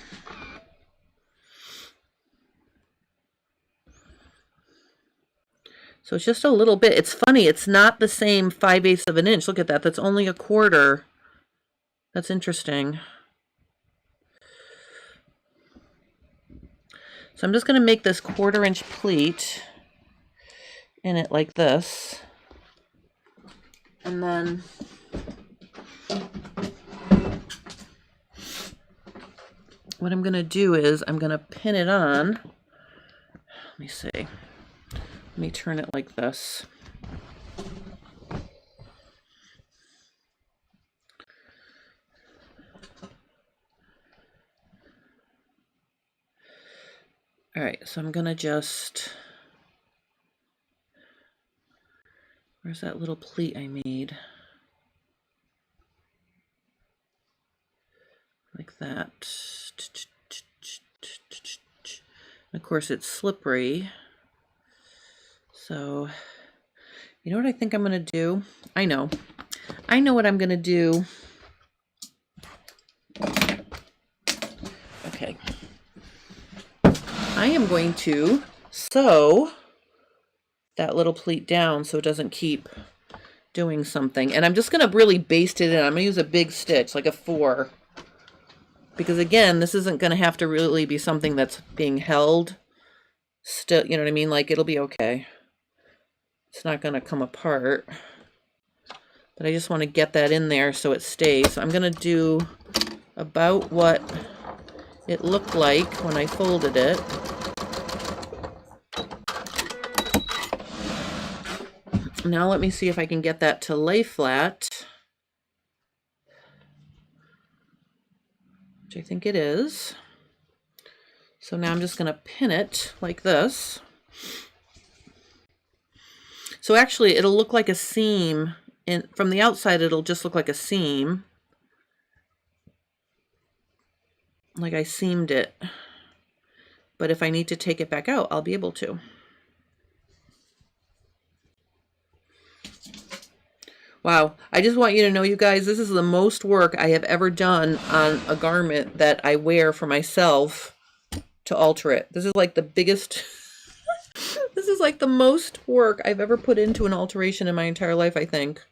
it's just a little bit. It's funny, it's not the same 5/8 of an inch. Look at that. That's only a quarter. That's interesting. So I'm just going to make this 1/4 inch pleat in it like this. And then what I'm going to do is I'm going to pin it on. Let me see. Let me turn it like this. All right, so I'm gonna just, where's that little pleat I made? Like that. And of course it's slippery. So, you know what I think I'm gonna do? I know what I'm gonna do. Okay. I am going to sew that little pleat down so it doesn't keep doing something. And I'm just going to really baste it in. I'm going to use a big stitch, like a 4. Because again, this isn't going to have to really be something that's being held still, you know what I mean? Like, it'll be okay. It's not going to come apart. But I just want to get that in there so it stays. So I'm going to do about what it looked like when I folded it. Now let me see if I can get that to lay flat, which I think it is. So now I'm just going to pin it like this. So actually it'll look like a seam, and from the outside it'll just look like a seam, like I seamed it. But if I need to take it back out, I'll be able to. Wow, I just want you to know, you guys, this is the most work I have ever done on a garment that I wear for myself to alter it. This is like the biggest, this is like the most work I've ever put into an alteration in my entire life, I think.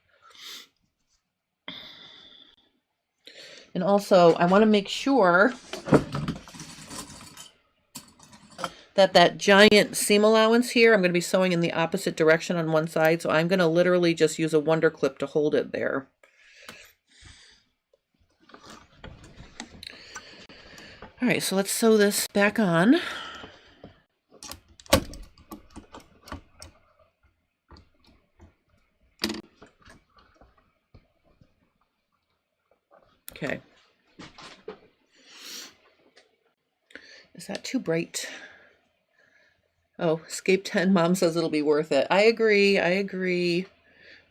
And also, I want to make sure that that giant seam allowance here, I'm going to be sewing in the opposite direction on one side, so I'm going to literally just use a wonder clip to hold it there. All right, so let's sew this back on. Okay. Is that too bright? Oh, Escape 10, Mom says it'll be worth it. I agree, I agree.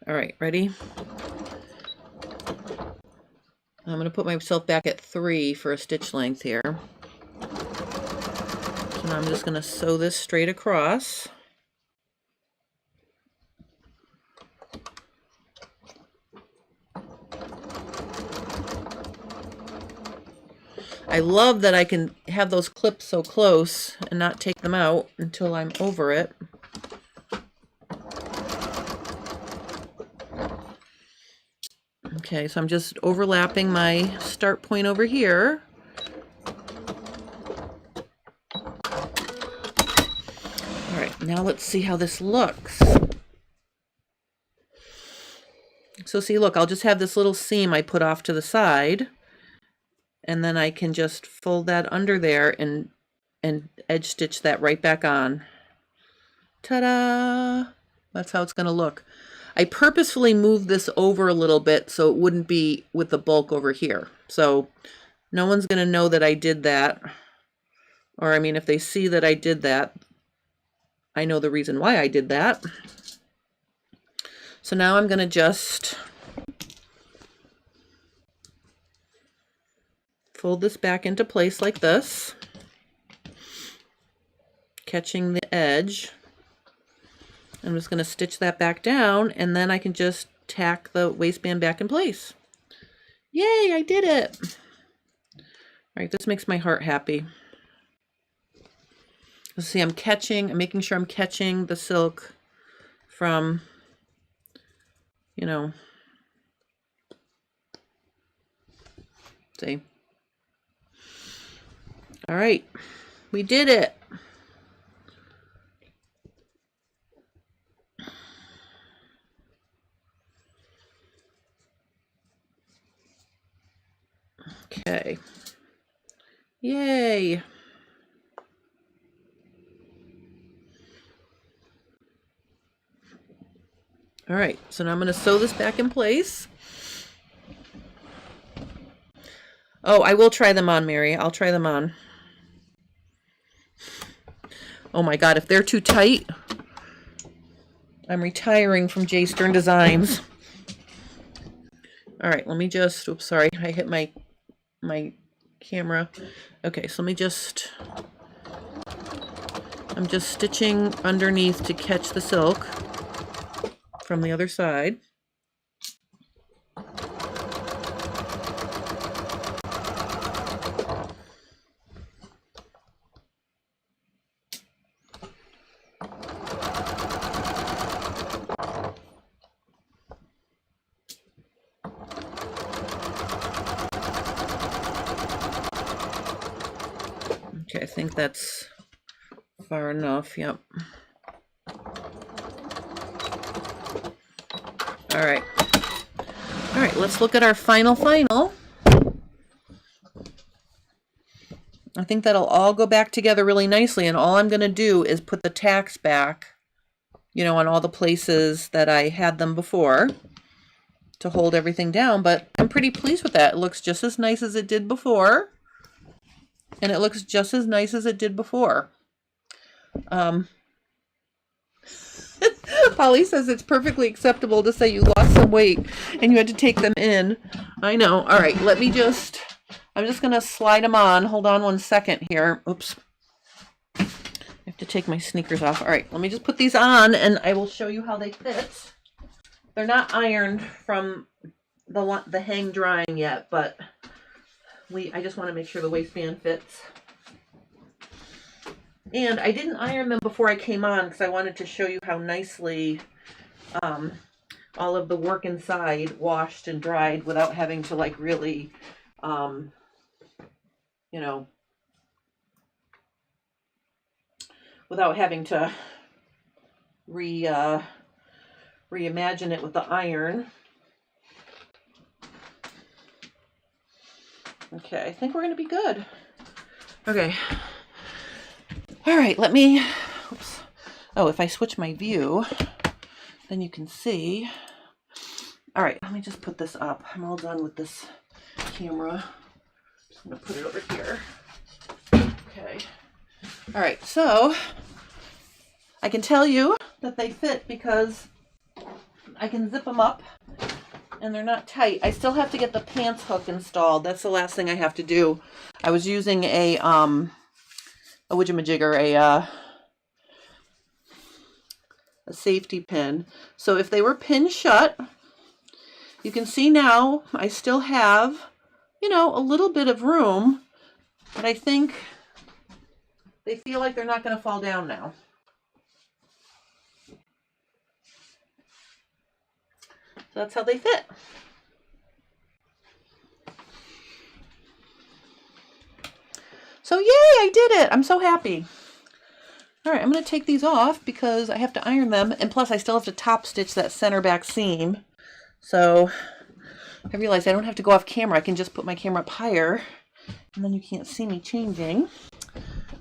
All right, ready? I'm going to put myself back at 3 for a stitch length here. So now I'm just going to sew this straight across. I love that I can have those clips so close and not take them out until I'm over it. Okay, so I'm just overlapping my start point over here. All right, now let's see how this looks. So see, look, I'll just have this little seam I put off to the side, and then I can just fold that under there and edge stitch that right back on. Ta-da! That's how it's going to look. I purposefully moved this over a little bit so it wouldn't be with the bulk over here. So no one's going to know that I did that. Or I mean, if they see that I did that, I know the reason why I did that. So now I'm going to just fold this back into place like this, catching the edge. I'm just going to stitch that back down, and then I can just tack the waistband back in place. Yay, I did it! All right, this makes my heart happy. Let's see, I'm making sure I'm catching the silk from, you know, see. All right, we did it. Okay. Yay. All right, so now I'm going to sew this back in place. Oh, I will try them on, Mary. I'll try them on. Oh my God, if they're too tight, I'm retiring from J. Stern Designs. All right, let me just, oops, sorry, I hit my camera. Okay, so let me just, I'm just stitching underneath to catch the silk from the other side. Okay, I think that's far enough, yep. All right. All right, let's look at our final. I think that'll all go back together really nicely, and all I'm going to do is put the tacks back, you know, on all the places that I had them before to hold everything down, but I'm pretty pleased with that. It looks just as nice as it did before. And it looks just as nice as it did before. Polly says it's perfectly acceptable to say you lost some weight and you had to take them in. I know. All right, let me just, I'm just going to slide them on. Hold on one second here. Oops. I have to take my sneakers off. All right, let me just put these on and I will show you how they fit. They're not ironed from the hang drying yet, but I just want to make sure the waistband fits. And I didn't iron them before I came on because I wanted to show you how nicely all of the work inside washed and dried without having to like really, you know, without having to reimagine it with the iron. Okay, I think we're going to be good. Okay. All right, let me, oops. Oh, if I switch my view, then you can see. All right, let me just put this up. I'm all done with this camera. Just going to put it over here. Okay. All right, so I can tell you that they fit because I can zip them up and they're not tight. I still have to get the pants hook installed. That's the last thing I have to do. I was using a whatchamajigger, a safety pin. So if they were pinned shut, you can see now I still have, you know, a little bit of room, but I think they feel like they're not going to fall down now. So that's how they fit. So yay, I did it. I'm so happy. All right, I'm going to take these off because I have to iron them. And plus, I still have to top stitch that center back seam. So I realized I don't have to go off camera. I can just put my camera up higher. And then you can't see me changing.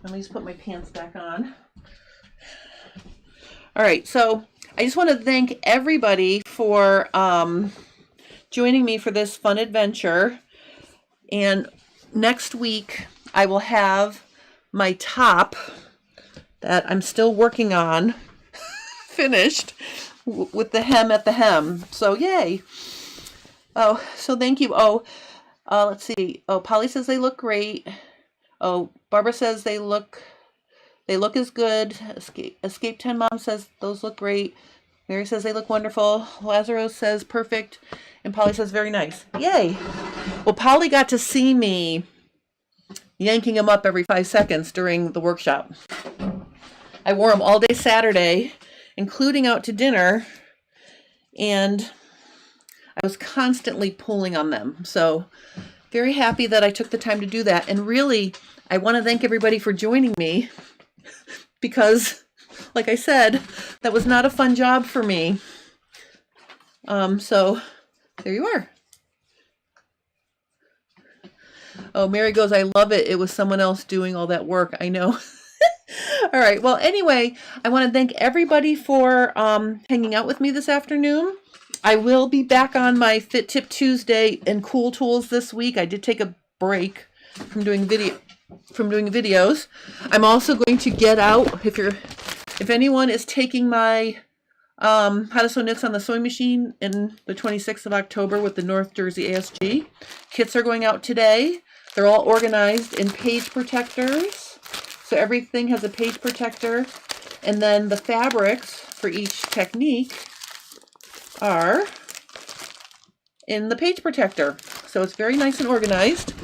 Let me just put my pants back on. All right, so I just want to thank everybody for joining me for this fun adventure. And next week, I will have my top that I'm still working on finished with the hem at the hem. So yay. Oh, so thank you. Oh, let's see. Oh, Polly says they look great. Oh, Barbara says they look as good. Escape 10 Mom says those look great. Mary says they look wonderful. Lazarus says perfect. And Polly says very nice. Yay. Well, Polly got to see me yanking them up every 5 seconds during the workshop. I wore them all day Saturday, including out to dinner, and I was constantly pulling on them. So very happy that I took the time to do that. And really, I want to thank everybody for joining me because, like I said, that was not a fun job for me. So there you are. Oh, Mary goes, I love it. It was someone else doing all that work. I know. All right. Well, anyway, I want to thank everybody for hanging out with me this afternoon. I will be back on my Fit Tip Tuesday and Cool Tools this week. I did take a break from doing videos. I'm also going to get out, if anyone is taking my How to Sew Knits on the Sewing Machine in the 26th of October with the North Jersey ASG. Kits are going out today. They're all organized in page protectors. So everything has a page protector. And then the fabrics for each technique are in the page protector. So it's very nice and organized.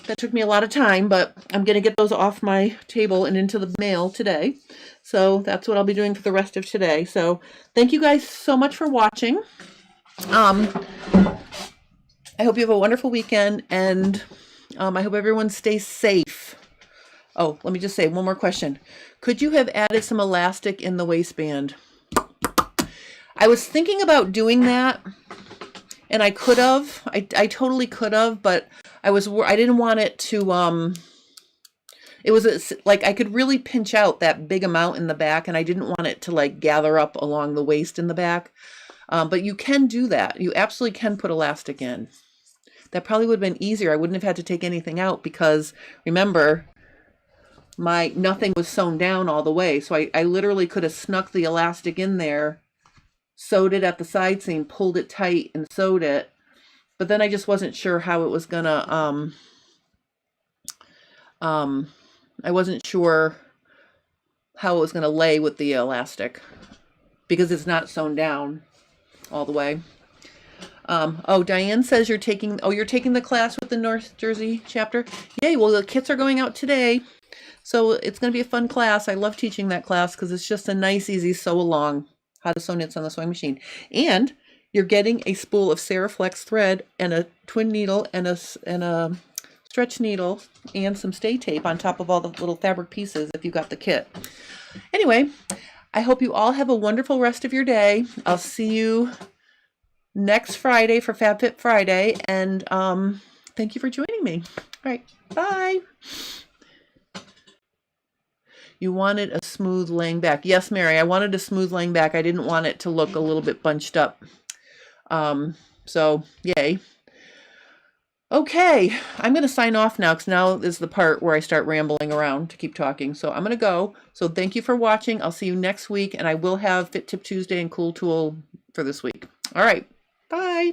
That took me a lot of time, but I'm going to get those off my table and into the mail today. So that's what I'll be doing for the rest of today. So thank you guys so much for watching. I hope you have a wonderful weekend, and I hope everyone stays safe. Oh, let me just say one more question. Could you have added some elastic in the waistband? I was thinking about doing that, and I could have. I totally could have, but I didn't want it to, it was like I could really pinch out that big amount in the back, and I didn't want it to like gather up along the waist in the back. But you can do that. You absolutely can put elastic in. That probably would have been easier. I wouldn't have had to take anything out because remember, nothing was sewn down all the way. So I literally could have snuck the elastic in there, sewed it at the side seam, pulled it tight and sewed it. But then I just wasn't sure how it was gonna, I wasn't sure how it was gonna lay with the elastic because it's not sewn down all the way. Oh, Diane says you're taking the class with the North Jersey chapter. Yay, well the kits are going out today. So it's going to be a fun class. I love teaching that class because it's just a nice, easy sew along. How to sew knits on the sewing machine. And you're getting a spool of Ceraflex thread and a twin needle and a stretch needle and some stay tape on top of all the little fabric pieces if you got the kit. Anyway, I hope you all have a wonderful rest of your day. I'll see you next Friday for FabFit Friday. And thank you for joining me. All right, bye. You wanted a smooth laying back. Yes, Mary, I wanted a smooth laying back. I didn't want it to look a little bit bunched up. So, yay. Okay, I'm going to sign off now because now is the part where I start rambling around to keep talking. So I'm going to go. So thank you for watching. I'll see you next week, and I will have Fit Tip Tuesday and Cool Tool for this week. All right, bye.